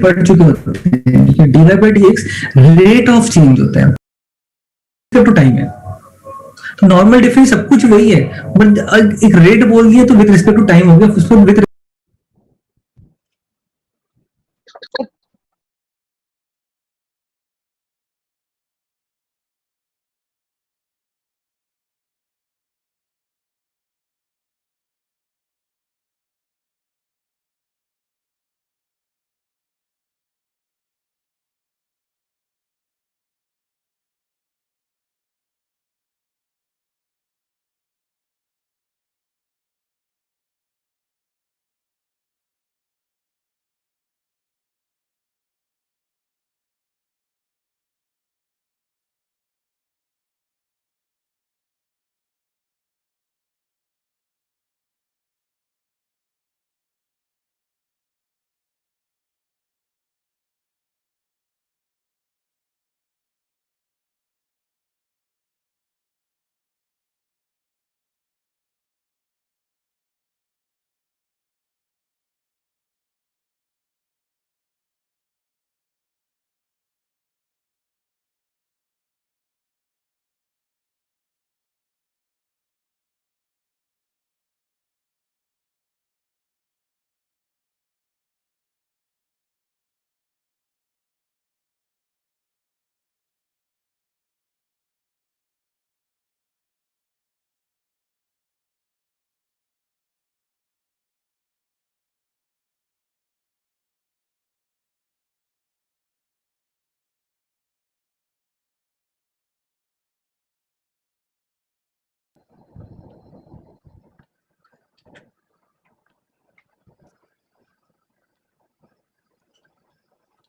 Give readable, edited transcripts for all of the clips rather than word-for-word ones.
पढ़ चुके होते हैं dy by dx rate of change होता है, टू टाइम है। तो नॉर्मल डिफरेंस सब कुछ वही है, बट एक रेट बोल दिया तो विद रिस्पेक्ट टू टाइम हो गया, उसको विद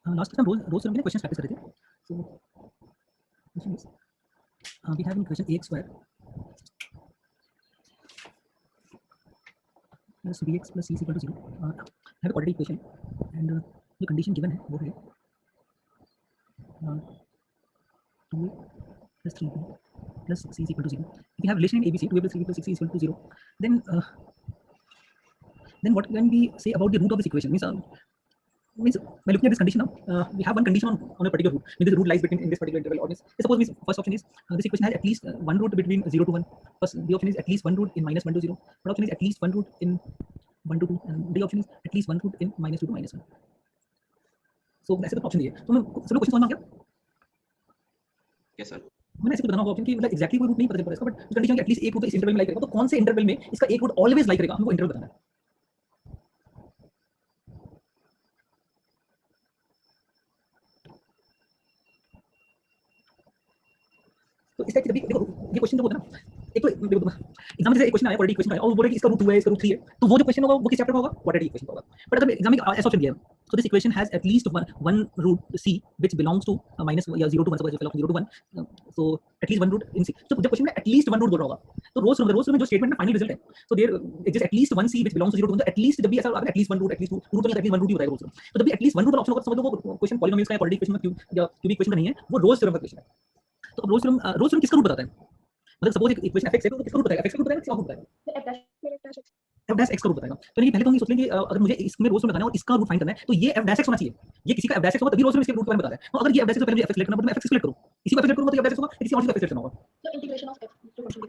लास्ट हम रोज में क्वेश्चंस प्रैक्टिस कर रहे थे। So question is we have in question ax square plus bx plus c is equal to 0. have a quadratic equation and जो कंडीशन गिवन है वो है 2a plus 3b plus c is equal to 0. If you have relation in ABC 2a plus 3b plus 6c is equal to 0, then what can we say about the root of this equation? Means by looking at this condition now, we have one condition on a particular root. Means the root lies between in this particular interval. Or suppose first option is this equation has at least one root between 0 to 1. First, the option is at least one root in -1 to 0. Third option is at least one root in 1 to 2. And the option is at least one root in -2 to -1. So ऐसे तो option दिए। तो मैं सब लोग question समझ में आ गया? Yes sir. मैंने ऐसे कुछ बताना होगा ऑप्शन की मतलब एग्जैक्टली कोई रूट नहीं पता चल पा रहा इसका, बट कंडीशन है एटलीस्ट एक रूट इस इंटरवल में लाई करेगा। तो कौन से इंटरवल में इसका एक रूट ऑलवेज लाई करेगा हमको इंटरवल बताना है। तो इस टाइप की देखो ये क्वेश्चन जो होता है ना, एक तो एग्जाम में एक क्वेश्चन आया क्वाड्रेटिक इक्वेशन आया और वो बोले कि इसका रूट 2 है इसका रूट 3 है, तो वो जो क्वेश्चन होगा वो किस चैप्टर का होगा, क्वाड्रेटिक इक्वेशन का होगा। बट अगर एग्जाम में ऐसा ऑप्शन दिया है so this equation has at least one root c which belongs to minus या 0 to 1 suppose 0 to 1, so at least one root in c. तो जब क्वेश्चन में at least one root बोल रहा होगा तो रोज में जो स्टेटमेंट में फाइनल रिजल्ट है so there exists at least one c which belongs to 0 to 1, तो at least जब भी ऐसा at least one root at least root तो नहीं at least one root ही होता है रोज। तो जब भी at least one root वाला ऑप्शन होगा समझ लो वो क्वेश्चन पॉलिनोमियल्स का या क्वाड्रेटिक इक्वेशन में क्यूबिक इक्वेशन का नहीं है, वो रोज थ्योरम का क्वेश्चन है। तो अब रोज थ्योरम किसका रूट बताता है, मतलब सपोज एक इक्वेशन fx है तो किसका रूट बताएगा, fx का रूट बताएगा किसका रूट बताएगा, f डैश x का रूट बताएगा। तो ये पहले तो हम ये सोच लेंगे अगर मुझे इसमें रोज में लगाना है और इसका रूट फाइंड करना है तो ये f डैश x होना चाहिए, ये किसी का f डैश x होगा तभी रोज में इसके रूट के बारे में बताता है। तो अगर ये f डैश x तो पहले मुझे fx सिलेक्ट करना पड़ता है, मैं fx सिलेक्ट करूं, इसी को f सिलेक्ट करूंगा तो ये f डैश x होगा, किसी और चीज का f सिलेक्ट करना होगा। तो इंटीग्रेशन ऑफ f जो फंक्शन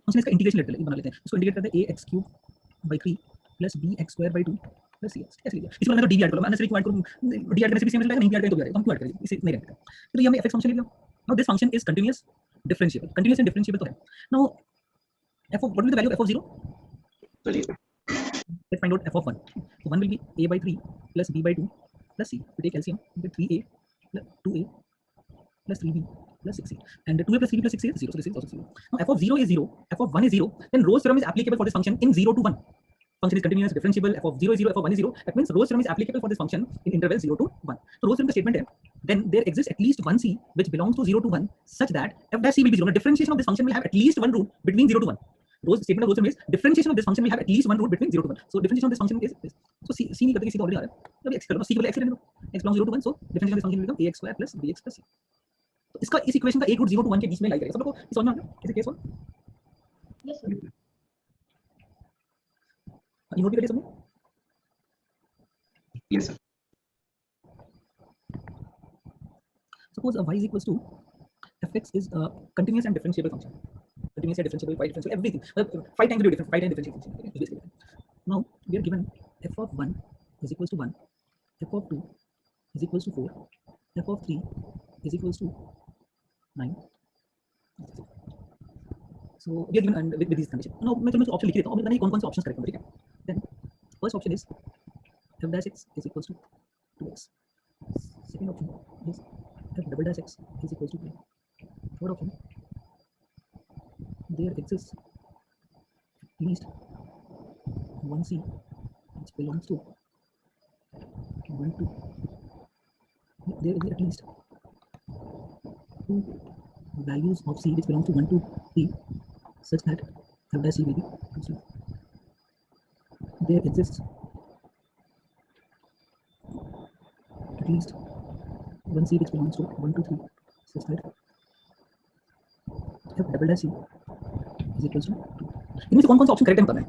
हम इसका इंटीग्रेशन लेते हैं बना लेते हैं, इसको इंटीग्रेट करते हैं ax³ + bx² / 2 + cx ऐसे लीजिए। इसको मैंने तो d ऐड कर लो, मैंने सिर्फ ऐड करूं d ऐड करने से भी सेम रिजल्ट आएगा, नहीं d ऐड करें तो भी आएगा, हम क्यों ऐड करें, इसे नहीं रखते। तो ये हमने fx फंक्शन ले लिया। Now this function is continuous differentiable, continuous and differentiable तो है। Now f of what will be the value of f of 0? चलिए Let's find out f of 1. So 1 will be a/3 plus b/2 plus c. We take LCM, we get 3a plus 2a plus 3b plus 6c. And 2a plus 3b plus 6c is 0. So this is also 0. Now f of 0 is 0, f of 1 is 0. Then Rolle's theorem is applicable for this function in 0 to 1. Function is continuous, differentiable. F of 0 is 0, f of 1 is 0. That means Rolle's theorem is applicable for this function in interval 0 to 1. So Rolle's theorem का statement है. Then there exists at least one c which belongs to 0 to 1 such that f dash c will be 0. Now differentiation of this function will have at least one root between 0 to 1. Rolle's statement of Rolle's theorem is differentiation of this function will have at least one root between 0 to 1. So differentiation of this function is this. So c नहीं करते किसी का already आ रहा है, तो x करो, c को x लेने दो, x belongs 0 to 1, so differentiation of this function will become ax² plus bx plus c. तो इसका इस इक्वेशन का एक रूट 0 to 1 के बीच में लाई करेगा। सब लोगों को समझ में आ गया कैसे केस हुआ? Yes sir. ये नोट भी करिए सबने? Yes sir. Suppose y is equals to fx is a continuous and differentiable function. Continuous and differentiable, y differentiable, everything. 5 times different, 5 times differentiable function. Okay? Basically. Now we are given f of 1 is equals to 1, f of 2 is equals to 4, f of 3 is equals to 9. So we are given and with these conditions. Now मैं तुम्हें option लिख देता हूँ, मैंने कौन-कौन से options correct होंगे, ठीक है? Then first option is f dash x is equals to 2x. Second option is f double dash x is equals to 3. Third option, there exists at least one c which belongs to 1 2. There is at least two values of c which belong to 1 2 3 such that f dash c will be 2c. There exists at least one c which belongs to 1 2 3 such that f double dash c is equals to 2. इनमें से कौन-कौन सा option correct है बताना है?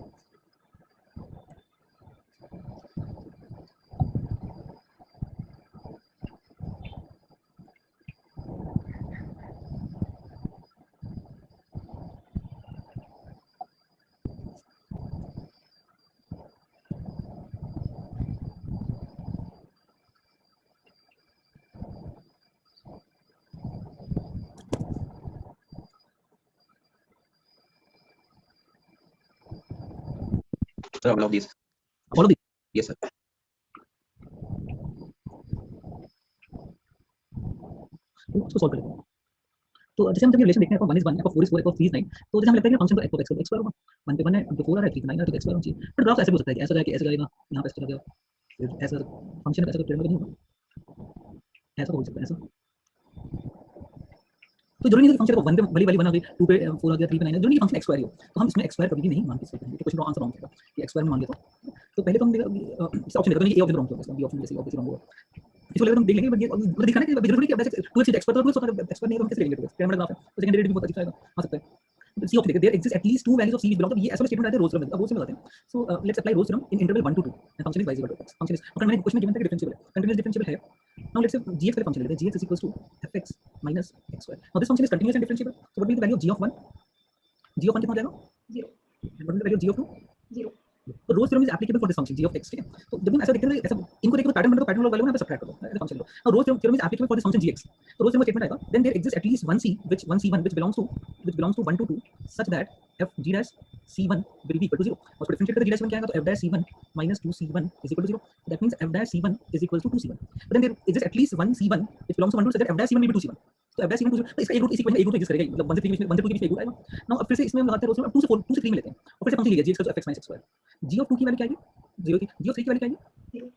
Sir, all of these. All of these. Yes, sir. तो उसको solve कर लेते हैं। तो जैसे हम जब ये रिलेशन देखते हैं f of 1 is 1, f of 4 is 4, f of 3 is 9, तो जैसे हमें लगता है कि फंक्शन को f of x स्क्वायर होगा, 1 पे 1 है, 2 पे 4 आ रहा है, 3 पे 9 आ रहा है, तो x स्क्वायर होना चाहिए। पर ग्राफ ऐसे भी हो सकता है कि ऐसा जाके ऐसे जाएगा, यहाँ पे ऐसे चला गया, फिर ऐसा फंक्शन ऐसा तो नहीं होगा, ऐसा तो हो सकता है ऐसा। तो जरूरी नहीं है कि फंक्शन को 1 पे वाली 1 आ गई, 2 पे 4 आ गया, 3 पे 9 आ गया, जरूरी नहीं फंक्शन एक्स स्क्वायर ही हो। तो हम इसमें एक्स स्क्वायर कभी भी नहीं मान के चलते हैं, क्वेश्चन का आंसर रॉन्ग होगा कि एक्स स्क्वायर में मान लिया तो पहले तो हम इस ऑप्शन देखते हैं, ए ऑप्शन रॉन्ग होगा, बी ऑप्शन जैसे ऑब्वियसली रॉन्ग होगा। इसको लेकर हम देख लेंगे, बट ये मतलब दिखाना कि जरूरी है कि अब 2 एक्स एक्स पर तो एक्स पर नहीं है तो हम कैसे लेंगे? पिरामिड ग्राफ है, तो सेकंड डेरिवेटिव बहुत अच्छा आएगा, आ सकता है। सी ऑप्शन देखते हैं, there exist eight least 2 values of C belong, तो ये ऐसा स्टेटमेंट आता है रोल्स थ्योरम में, अब रोल्स में लगाते हैं। So let's apply Rolle's theorem in interval 1 to 2 and function is wise equal to x, function is, और मैंने क्वेश्चन में गिवन था कि डिफरेंशिएबल है, कंटीन्यूअस डिफरेंशिएबल है। नाउ लेट्स से gx का फंक्शन लेते हैं, gx is equals to fx minus x square. Now this function is continuous and differentiable, so what will be the value of g of 1? g of 1 कितना हो जाएगा? 0। What will the value of g of 2? 0। तो Rolle's theorem is applicable for this function g of x, ठीक है? तो जब हम ऐसा देखते हैं, ऐसा इनको देखो तो पैटर्न बना, तो पैटर्न वाला वैल्यू यहाँ पे सबट्रैक्ट करो, ऐसा फंक्शन लो। Now Rolle's theorem is applicable for this function gx, तो रोल्स थ्योरम स्टेटमेंट आएगा, then there exist eight least 1c which 1c1 which belongs to 1 to 2 such that f g dash c1 will be equal to 0। और उसको differentiate करके g dash c1 क्या आएगा, तो f dash c1 minus 2c1 is equal to 0, that means f dash c1 is equals to 2c1, but then there exists at least 1c1 which belongs to 1 to 2 such that f dash c1 will be 2c1, तो f dash c1 2c1, तो इसका एक root, इसी equation एक root exist करेगा, मतलब 1 से 3 में 1 से 2 के बीच में एक रूट आएगा। नाउ अब फिर से इसमें हम लगाते हैं रोल्स थ्योरम, 2 से 4 2 से 3 में लेते हैं, और फिर से फंक्शन लिखिए g of x minus x square, g of 2 की वैल्यू क्या आएगी? 0 थी, g of 3 की वैल्यू क्या आएगी? 0,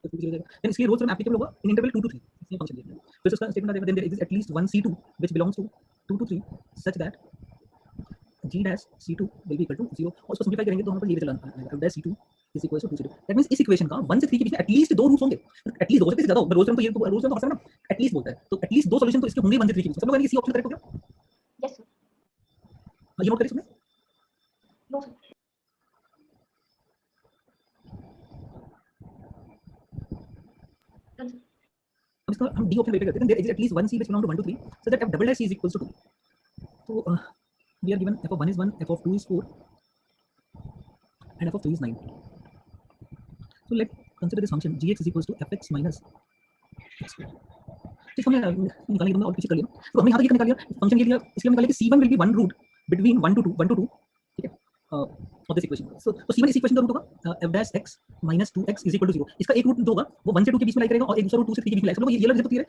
तो 0 हो जाएगा। देन इसके रोल्स थ्योरम एप्लीकेबल होगा इन इंटरवल 2 to 3, इसमें फंक्शन लिखना है। फिर उसका स्टेटमेंट आएगा, then there exist eight least 1c2 which belongs to 2 to 3 such that g dash c2 will be equal to 0, और उसको सिंपलीफाई करेंगे तो हमारे पास ये भी चला आएगा, f dash c2 is equal to 2c2, that means इस इक्वेशन का 1 से 3 के बीच में एटलीस्ट 2 रूट्स होंगे, एटलीस्ट 2 हो सकते हैं ज्यादा, रोल्स थ्योरम तो ये रोल्स थ्योरम तो हर ना एटलीस्ट बोलता है, तो एटलीस्ट 2 सॉल्यूशन तो इसके होंगे 1 से 3 के बीच में। सब लोग कहेंगे सी ऑप्शन करेक्ट हो गया? Yes sir. ये नोट करिए इसमें। No sir. Done sir. अब इसका हम डी ऑप्शन वेट करते हैं, there exist eight least 1c which belong to 1 to 3 so that f double dash c is equals to 2। तो we are given f of 1 is 1, f of 2 is 4 and f of 3 is 9। so let's consider this function gx is equals to fx minus x square। तो इसको हमने निकालने के लिए और पीछे कर लिया, तो हमने यहाँ तक ये निकाल लिया, फंक्शन ये लिया, इसलिए हम निकाले कि c1 will be one root between 1 to 2, ठीक है, of this equation। so c1 इस इक्वेशन का रूट होगा f dash x minus 2x is equal to 0, इसका एक रूट जो होगा वो 1 से 2 के बीच में लाई करेगा, और एक दूसरा रूट 2 से 3 के बीच में लाई, सब लोग ये वाला रिजल्ट क्लियर है?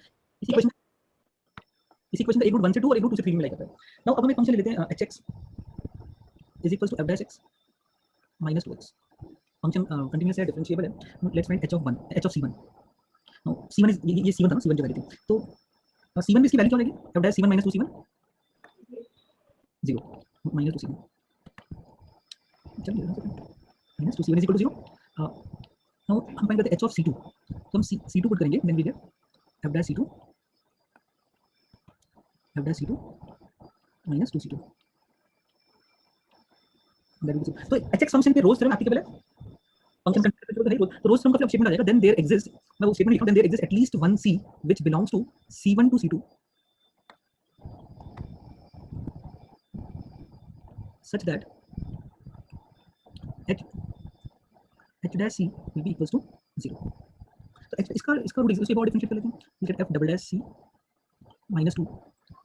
इस इक्वेशन का एक रूट 1 से 2 और एक रूट 2 से 3 में लाई करता है। नाउ अब हम एक फंक्शन ले लेते हैं hx is equals to f dash x minus 2x, function continuous है, डिफरेंशिएबल है। Let's find h of 1, h of c1। Now c1 is ये c1 था ना, c1 जो वैल्यू थी, तो c1 में इसकी वैल्यू क्या हो जाएगी? f dash c1 minus 2c1 0 minus 2c1, चलिए minus 2c1 is equal to 0। Now हम फाइंड करते हैं h of c2, तो हम c2 पुट करेंगे, then we get f dash c2 minus 2c2, तो hx फंक्शन पे रोल्स थ्योरम एप्लीकेबल है, फंक्शन कंट्रोल नहीं बोल तो रोज सम का फिर स्टेटमेंट आ जाएगा देन देयर एग्जिस्ट मैं वो स्टेटमेंट लिखा हूं then there exist at least one C which belongs to C1 to C2 such that h dash c will be equals to 0 तो इसका रूट इसके बाद डिफरेंशिएट कर लेते हैं we get f double dash c minus 2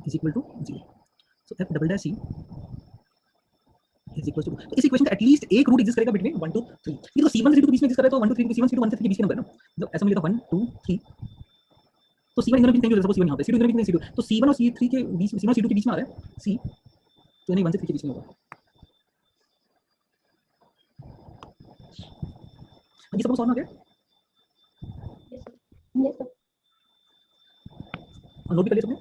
is equal to 0 so f double dash c is equals to तो इस equation का एटलीस्ट एक रूट एग्जिस्ट करेगा बिटवीन 1 2 3 ये तो C1 से C2 के बीच में एग्जिस्ट कर रहा है तो 1 2 3 C1 C2 1 से 3 के बीच के नंबर है ना मतलब ऐसा मिलेगा 1 2 3 तो C1 इधर भी कहीं सपोज C1 यहां पे C2 इधर भी कहीं C2 तो C1 और C3 के बीच C1 और C2 के बीच में आ रहा है C तो नहीं 1 से 3 के बीच में होगा ये सपोज सॉल्व हो गया Yes, sir. और नोट भी कर लिया सबने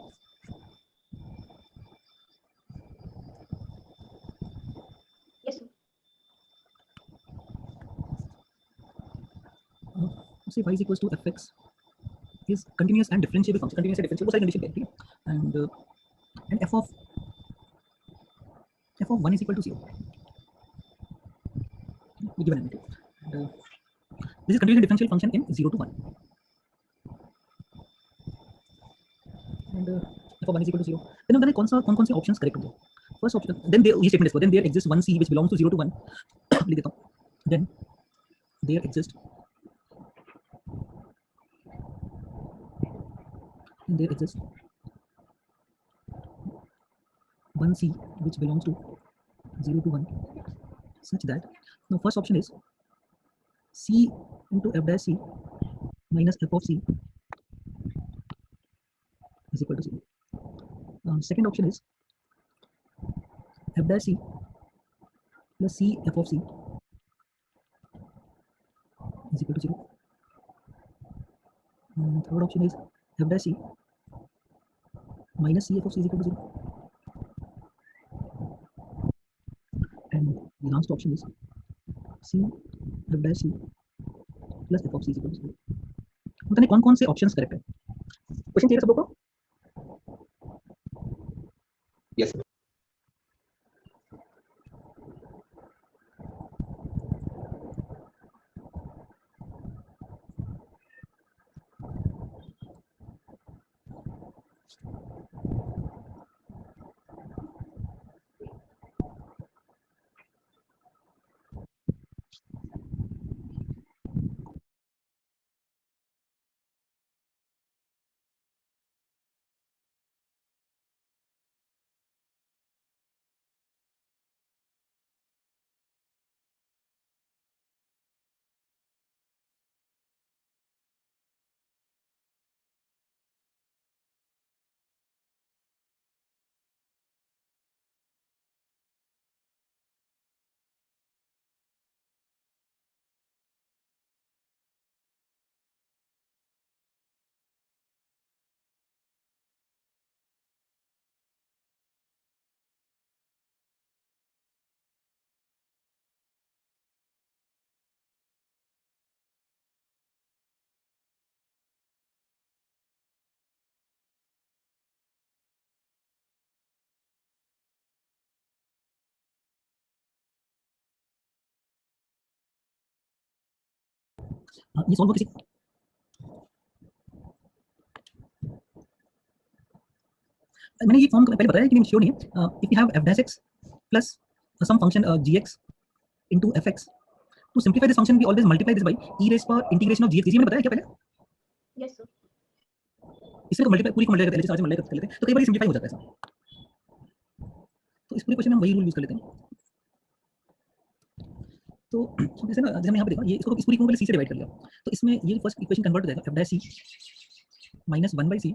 Yes, sir. say y is equals to fx is continuous and differentiable function continuous and differentiable वो सारी कंडीशन है ठीक है and f of 1 is equal to 0 we given and this is continuous and differential function in 0 to 1 and f of 1 is equal to 0 then हमने कौन से options correct होंगे first option then ये स्टेटमेंट इसको then there exists one c which belongs to 0 to 1 लिख देता हूं then there exists one c which belongs to 0 to 1 such that now first option is c into f dash c minus f of c is equal to 0. Second option is f dash c plus c f of c is equal to 0. Third option is f dash c minus c f of c is equal to 0. And the last option is c f dash c plus f of c is equal to 0. बताने कौन-कौन से options correct है question clear सब लोगों को Yes. ये solve हो किसी मैंने ये फॉर्म पहले बताया कि मैं श्योर नहीं है if you have f dash x plus some function gx into fx to simplify this function we always multiply this by e raised power integration of gx ये मैंने बताया क्या पहले Yes, sir. इसमें को मल्टीप्लाई पूरी को मल्टीप्लाई करते हैं मल्टीप्लाई कर लेते हैं तो कई बार सिंपलीफाई हो जाता है ऐसा तो इस पूरे क्वेश्चन में हम वही रूल यूज कर लेते हैं तो जैसे ना जैसे हमने यहाँ पे देखा ये इसको इस पूरी को पहले c से डिवाइड कर लिया तो इसमें ये फर्स्ट इक्वेशन कन्वर्ट हो जाएगा f dash c minus 1 by c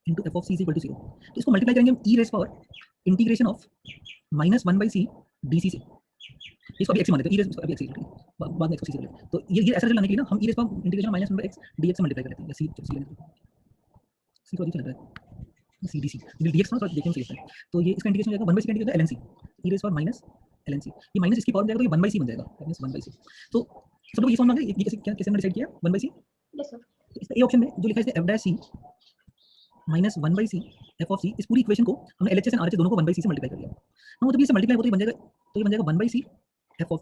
into f of c is equal to 0 तो इसको मल्टीप्लाई करेंगे हम e raised power integration of minus 1 by c dc से इसको अभी x मान लेते हैं e raised अभी x बाद में x को c से लेते हैं तो ये ऐसा लाने के लिए ना हम e raised power integration minus 1 by x dx से मल्टीप्लाई कर लेते हैं या c को अभी चल रहा है c dc dx ना तो देखें सही है तो ये इसका इंटीग्रेशन हो जाएगा 1 by c का integration ln c e raised power minus ln c ये माइनस इसकी पावर में जाएगा तो ये 1 by c बन जाएगा माइनस 1 by c तो सब लोग ये समझ में आ गया ये कैसे हमने डिसाइड किया 1 by c Yes, sir. तो इसका ए ऑप्शन में जो लिखा है इसमें f dash c minus 1 by c f of c इस पूरी इक्वेशन को हमने LHS और RHS दोनों को 1 by c से मल्टीप्लाई कर लिया ना मतलब ये से मल्टीप्लाई हो तो ये बन जाएगा 1 by c f of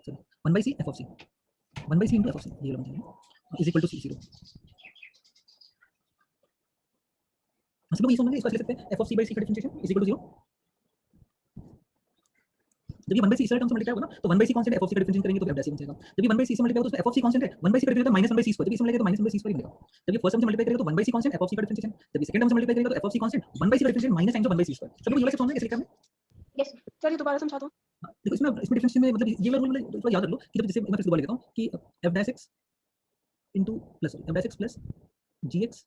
sorry 1 by c f of c 1 by c into f of c ये वाला मुझे is equal to c0 हम लोग ये समझ इसको ऐसे लिख सकते हैं f of c by c का डिफरेंशिएशन is equal to 0 जब ये 1 by c इस टर्म से मल्टीप्लाई होगा ना तो 1 by c constant f of c का डिफरेंशिएशन करेंगे तो f dash c बन जाएगा जब ये 1 by c से मल्टीप्लाई होगा तो f of c कांस्टेंट है 1 by c का differentiation minus 1 by c square जब इसमें लगेगा तो माइनस 1 by c स्क्वायर ही मिलेगा जब ये फर्स्ट टर्म से मल्टीप्लाई करेगा तो 1 by c constant f of c का डिफरेंशिएशन जब ये सेकंड टर्म से मल्टीप्लाई करेगा तो f of c constant 1 by c का differentiation minus times 1 by c square सब लोग ये वाला समझ कैसे लिखा है यस सर चलिए दोबारा समझा दो देखो इसमें डिफरेंशिएशन में मतलब ये वाला रूल मतलब थोड़ा याद रख लो कि जब जैसे मैं फिर से दोबारा लिखता हूं कि f dash x into plus f dash x plus gx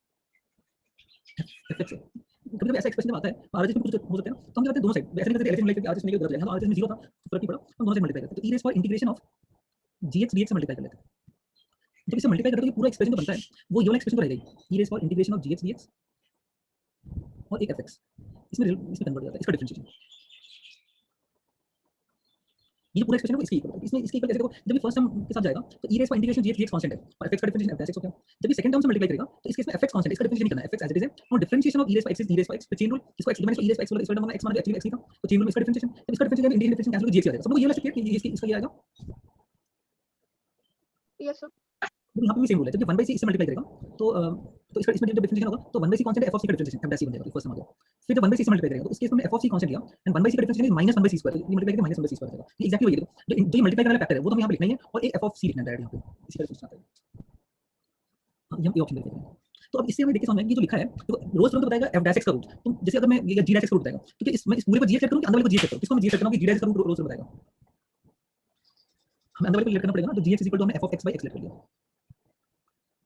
fx कभी कभी ऐसा एक्सप्रेशन आता है आरएचएस में कुछ हो सकता है ना तो हम क्या करते हैं दोनों साइड वैसे नहीं करते एलएचएस मल्टीप्लाई आरएचएस में गलत जाएगा आरएचएस में 0 था तो फर्क नहीं पड़ा हम दोनों साइड मल्टीप्लाई करते हैं तो e rays power integration of gx dx से मल्टीप्लाई कर लेते हैं जब इसे मल्टीप्लाई करते हैं तो पूरा एक्सप्रेशन जो बनता है वो ये वाला एक्सप्रेशन तो रहेगा ही e rays power integration of gx dx और एक fx इसमें कन्वर्ट हो जाता है इसका डिफरेंशिएशन ये पूरा एक्सप्रेशन इसके इक्वल है इसमें इसके इक्वल जैसे देखो जब ये फर्स्ट टर्म के साथ जाएगा तो e rays power integration gx dx constant है और fx का डिफरेंशिएशन f dash x हो गया जब ये सेकंड टर्म से मल्टीप्लाई करेगा तो इस केस में fx कांस्टेंट इसका डिफरेंशिएशन नहीं करना है fx एज इट इज है और differentiation of e rays power x is e rays power x तो चेन रूल इसको x मैंने इसको e रेज़ पावर x बोला इसका टर्म x माना एक्चुअली x था तो चेन रूल में इसका डिफरेंशिएशन जब इसका डिफरेंशिएशन इंटीग्रल डिफरेंशिएशन कैंसिल हो gx आ जाएगा सब लोग ये वाला क्लियर कि ये इसका ये आएगा यस सर यहाँ पे भी सेम रूल है जब 1 by c इससे मल्टीप्लाई करेगा तो इसका इसमें जब डिफरेंशिएशन होगा तो 1 by c constant f of c का डिफरेंशिएशन f dash c बन जाएगा फर्स्ट टर्म आ गया फिर जब 1 by c से मल्टीप्लाई करेगा तो इस केस में f of c कांस्टेंट लिया एंड 1 by c का differentiation is minus 1 by c square ये मल्टीप्लाई करके माइनस 1 by c स्क्वायर आ जाएगा ये एग्जैक्टली वही देखो जो ये मल्टीप्लाई करने वाला फैक्टर है वो तो हमें यहाँ पे लिखना ही है और एक f of c लिखना है डायरेक्ट यहाँ पे इसी का डिफरेंशिएशन आता है हम ये ऑप्शन देखेंगे तो अब इससे हमें देखिए समझ में ये जो लिखा है तो रोज तुरंत बताएगा f dash x का रूट तो जैसे अगर मैं ये g dash x का रूट बताएगा तो मैं इस पूरे को g सेट करूं कि अंदर वाले को g सेट करूं किसको मैं g सेट करूं कि g dash का रूट रोज तुरंत बताएगा हमें अंदर वाले को लेट करना पड़ेगा ना तो g x हमने f of x by x let कर लिया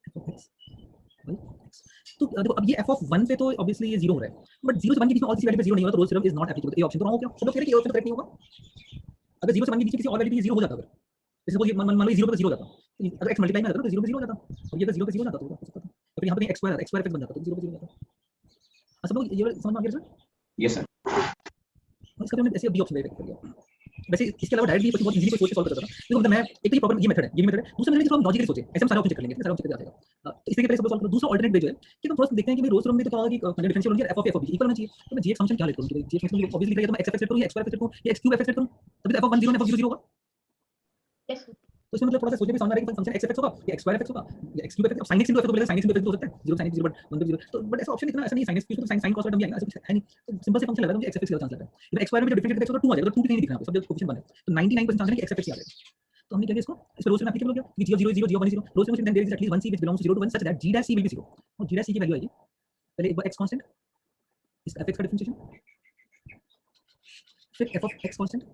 f of x by x तो देखो अब ये f of 1 पे तो ऑब्वियसली ये 0 हो रहा है बट 0 से 1 के बीच में और किसी वैल्यू पे 0 नहीं होगा तो रोज थ्योरम इज नॉट एप्लीकेबल ये ऑप्शन तो रॉन्ग हो गया सब लोग कह रहे हैं कि ये ऑप्शन करेक्ट नहीं होगा अगर 0 से 1 के बीच में किसी और वैल्यू पे 0 हो जाता अगर जैसे सपोज मान लो 0 पे 0 हो जाता अगर x मल्टीप्लाई में आता तो 0 पे 0 हो जाता और ये अगर 0 पे 0 हो जाता तो हो सकता था तो यहाँ पे x स्क्वायर fx बन जाता तो 0 पे 0 हो जाता सब लोग ये समझ में आ गया सर Yes, sir. इसका हमने ऐसे बी ऑप्शन दे कर दिया वैसे इसके अलावा डायरेक्टली बहुत इजीली सोच के सॉल्व कर सकता था देखो मतलब मैं एक तो ये प्रॉब्लम ये मेथड है ये मेथड है दूसरा मेथड है कि हम लॉजिकली सोचें ऐसे हम सारा ऑप्शन चेक कर लेंगे सारा ऑप्शन चेक कर आ जाएगा तो इसके पहले सब सॉल्व करो दूसरा अल्टरनेट वे जो है कि हम फर्स्ट देखते हैं कि भाई रोज थ्योरम में तो क्या होगा कि डिफरेंशियल होगा f of b इक्वल होना चाहिए तो मैं gx फंक्शन क्या लेट करूं कि gx फंक्शन ऑब्वियसली लिख रहा है तो मैं x f x लेट करूं या x y f लेट करूं या x cube f x let करूं तभी तो f of 1 0 and f of 0 0 होगा यस सर तो इसमें मतलब थोड़ा सा सोचने में सामने आ रहा है कि फंक्शन x f x होगा या x y f x होगा या x cube f x sin x into f तो बोलेगा sin x into f हो सकता है 0 sin x 0 बट 1 0 तो बट ऐसा ऑप्शन इतना ऐसा नहीं sin x तो sin sin cos y term भी आएगा ऐसा कुछ है नहीं तो सिंपल से फंक्शन लगा तो x f x का चांस लग रहा है ये x y में जो डिफरेंशिएट x होगा 2 आ जाएगा तो 2 कहीं नहीं दिख रहा है सब जगह कोएफिशिएंट बने तो 99% चांस है कि x f x आ जाएगा तो हमने क्या किया इसको इस रोज में एप्लीकेबल हो गया कि 0 0 0 0 1 0 रोज में then there is at least 1 c which belongs to 0 to 1 such that g dash c will be 0 और g dash c की वैल्यू आएगी पहले एक बार x कांस्टेंट इसका f x का डिफरेंशिएशन फिर f of x कांस्टेंट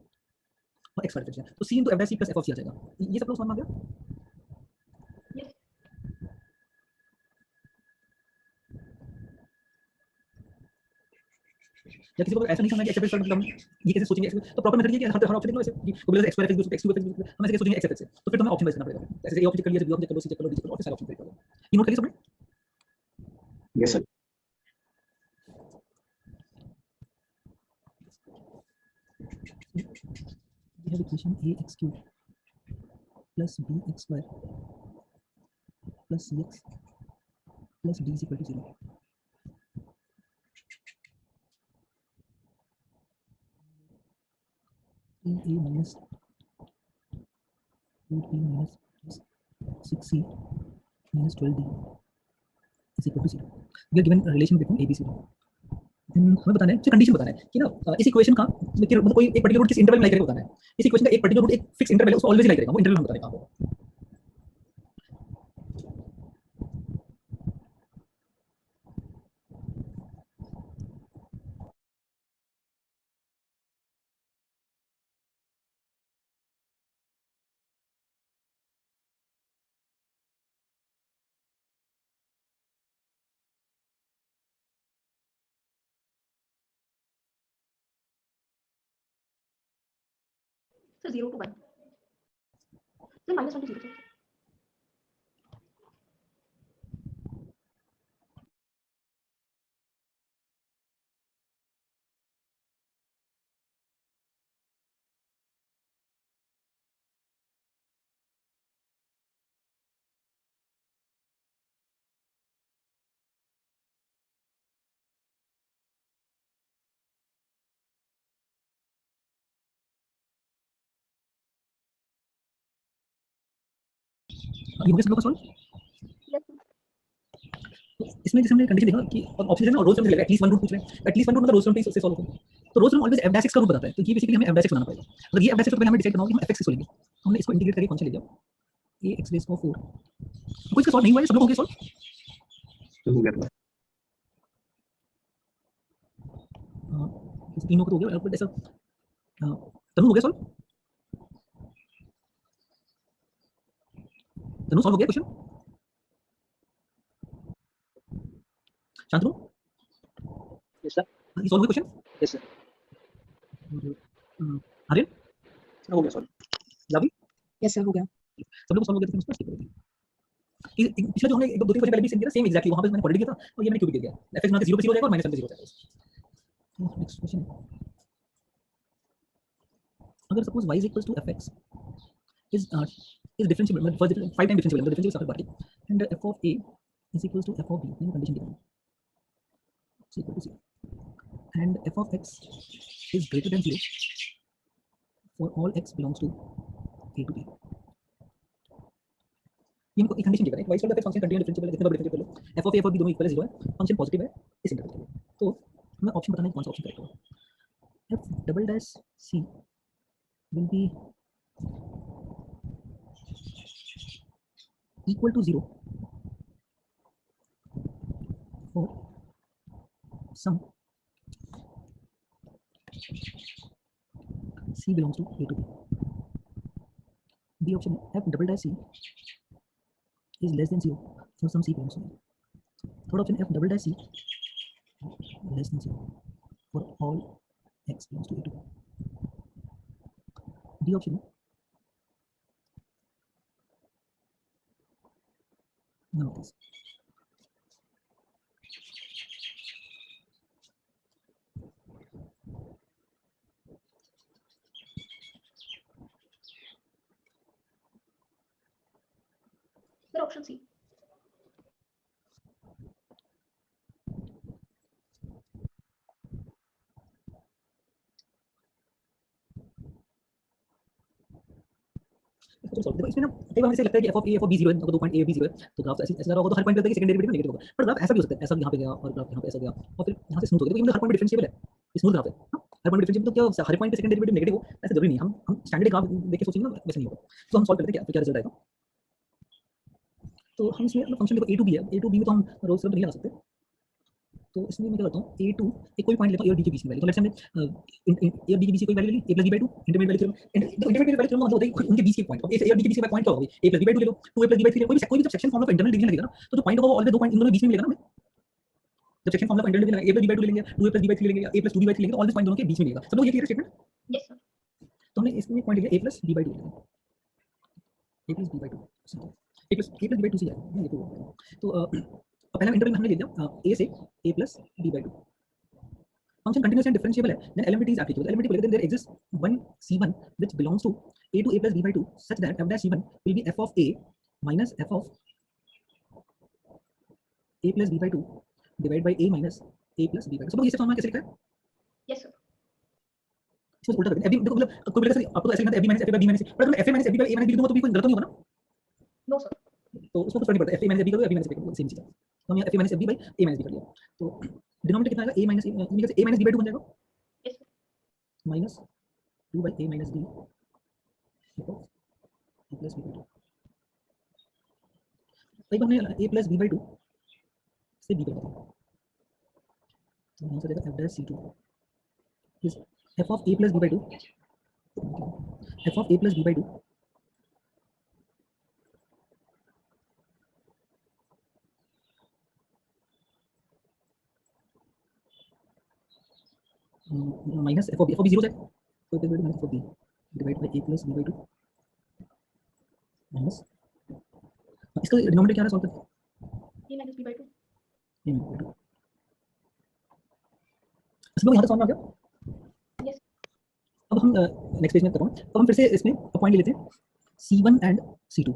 और x का डिफरेंशिएशन तो c into f dash c plus f of c आ जाएगा ये सब लोग समझ में आ गया यस या किसी को ऐसा नहीं समझना कि एक्स मतलब ये कैसे सोचेंगे तो प्रॉपर मेथड ये कि हर ऑप्शन देख लो ऐसे कि वो बोले X Y X Q X हम ऐसे सोचेंगे एक्स एक्स तो फिर हमें ऑप्शन वाइज करना पड़ेगा ऐसे ये ऑप्शन कर लिया बी ऑप्शन कर लो सी चेक कर लो डी चेक कर लो फिर सारे ऑप्शन करेगा ये नोट करिए सबने Yes, sir. we have equation ax cube plus bx square plus cx plus d is equal to 0 3a minus 2b minus 6c minus 12d is equal to 0 we are given a relation between a b c हमें बताना है condition बताना है कि ना इस equation का मतलब कोई एक पर्टिकुलर रूट किस इंटरवल में लाई करेगा बताना है इस इक्वेशन का एक पर्टिकुलर रूट एक फिक्स इंटरवल है उसको ऑलवेज लाई करेगा वो इंटरवल हम बताने का होगा sir 0 to 1 sir -1 to 0 sir ये हो गया सब लोग का सॉल्व। Yes, sir. तो इसमें जैसे हमने कंडीशन देखा कि ऑप्शन है ना रोज टर्म एटलीस्ट वन रूट पूछ रहे हैं, एटलीस्ट वन रूट मतलब रोज टर्म से सॉल्व होगा। तो Rolle's term always f dash x का रूट बताता है, तो ये बेसिकली हमें f डैश x बनाना पड़ेगा। मतलब ये f डैश x तो पहले हमें डिसाइड करना होगा कि हम f x से लेंगे। तो हमने इसको इंटीग्रेट करके फंक्शन ले लिया a x रेज़ पावर 4। कोई इसका सॉल्व नहीं हुआ है, सब लोग हो गए सॉल्व। तो हो गया। तीनों को तो हो गया, और ऐसा तनु हो गया सॉल्व। तनु सॉल्व हो गया क्वेश्चन। Shantanu Yes, sir. ये सॉल्व हो गया क्वेश्चन। Yes, sir. आर्यन हो गया सॉल्व। लावी Yes, sir. हो गया। सब लोग को सॉल्व हो गया, तो स्पष्ट कर देते हैं। पिछला जो हमने एक दो तीन क्वेश्चन पहले भी सेम किया था, सेम एग्जैक्टली वहां पे मैंने क्वाड्रेटिक किया था और ये मैंने क्यूबिक किया। f(x) बना के 0 पे 0 हो जाएगा और -1 पे 0 हो जाएगा। नेक्स्ट क्वेश्चन, अगर suppose y = fx is differentiable, मतलब फर्स्ट 5 टाइम डिफरेंशिएबल, मतलब डिफरेंशिएबल बात है, and f of a is equals to f of b, मैंने कंडीशन दी है c equal to 0 and f of x is greater than 0 for all x belongs to a to b। ये हमको एक condition दी है, y = fx function continuous differentiable है, जितने बार differentiable है, f of a f of b दोनों equal है 0 है, फंक्शन पॉजिटिव है इस इंटरवल के लिए। तो हमें ऑप्शन बताना है कौन सा ऑप्शन करेक्ट होगा। f double dash c will be equal to 0 for some c belongs to a to b। B option f double dash c is less than 0 for some c belongs to a। Third option f double dash c less than 0 for all x belongs to a to b। D option none of this। Sir, option C. देखो इसमें ना कई बार ऐसे लगता है कि f of a f of b 0 है, अगर दो पॉइंट a b 0 है तो ग्राफ ऐसे ऐसा होगा, तो हर पॉइंट पे लगता है कि सेकंड डेरिवेटिव नेगेटिव होगा, पर ग्राफ ऐसा भी हो सकता है, ऐसा यहाँ पे गया और ग्राफ यहाँ पे ऐसा गया और फिर यहाँ से स्मूथ हो गया, तो ये हर पॉइंट पे डिफरेंशिएबल है, स्मूथ ग्राफ है। हर पॉइंट डिफरेंशिएबल, तो क्या हर पॉइंट पे सेकंड डेरिवेटिव नेगेटिव हो, ऐसा जरूरी नहीं। हम स्टैंडर्ड ग्राफ देख के सोचेंगे ना, वैसे नहीं होगा। तो हम सॉल्व करते हैं, क्या रिजल्ट आएगा। तो हम इसमें फंक्शन देखो a to b है, a to b में तो हम रोज टर्म नहीं लगा सकते, तो इसमें मैं क्या करता हूँ a2 एक कोई पॉइंट लेता हूँ a और b के बीच में वैल्यू, तो लेट्स से हमने a और b के बीच की कोई वैल्यू ले ली a + b/2 intermediate value theorem. Intermediate value theorem मतलब होता है उनके बीच के पॉइंट, a और b के बीच का पॉइंट क्या होगा, a + b/2 ले लो, 2a + b/3 ले लो, कोई भी जब section formula of internal division लगेगा ना, तो जो पॉइंट होगा वो ऑलवेज दो पॉइंट इन दोनों के बीच में मिलेगा ना हमें। जब section formula of internal division a + b/2 ले लेंगे, 2a + b/3 ले लेंगे, a + 2b/3 लेंगे, तो ऑलवेज पॉइंट दोनों के बीच में मिलेगा। सब लोग ये क्लियर स्टेटमेंट। Yes, sir. तो हमने इसमें पॉइंट लिया a + b/2 a + b/2 a + b/2 से जाएगा ये तो पहला इंटरवल में हमने ले लिया a से a + b/2। function continuous and differentiable है, then LMDT is applicable। LMDT बोलेगा then there exists one C1 which belongs to a to a plus b by 2 such that f dash C1 will be f of a minus f of a plus b by 2 divided by a minus a plus b by 2। सब लोग इसे formula कैसे लिखा है, Yes, sir. इसमें उल्टा करते हैं। देखो मतलब कोई बोलेगा सर आपको तो ऐसे लिखना है f minus f by b minus c, पर अगर f minus f by a minus b दूंगा तो भी कोई गलत नहीं होगा ना, No, sir. तो उसमें कुछ फर्क नहीं पड़ता, f minus f b करो या b minus f करो सेम चीज है। तो हम यहाँ f minus f b by a minus b कर लिया, तो डिनोमिनेटर कितना आएगा a minus a minus b by 2 बन जाएगा Yes, sir. minus 2 by a minus b equals a plus b by 2। तो हमने a plus b by 2 से b कर दिया, तो यहाँ से देखा f dash c2 is f of a plus b by 2 f of a plus b by 2 minus f of b 0 है, तो it will be minus f of b divided by a plus b by 2 minus इसका denominator क्या है solve करते हैं A minus B by 2. a minus b by 2। इसमें यहाँ तक समझ में आ गया। Yes. अब हम नेक्स्ट पेज में करता हूँ। अब हम फिर से इसमें पॉइंट ले लेते हैं C1 एंड C2,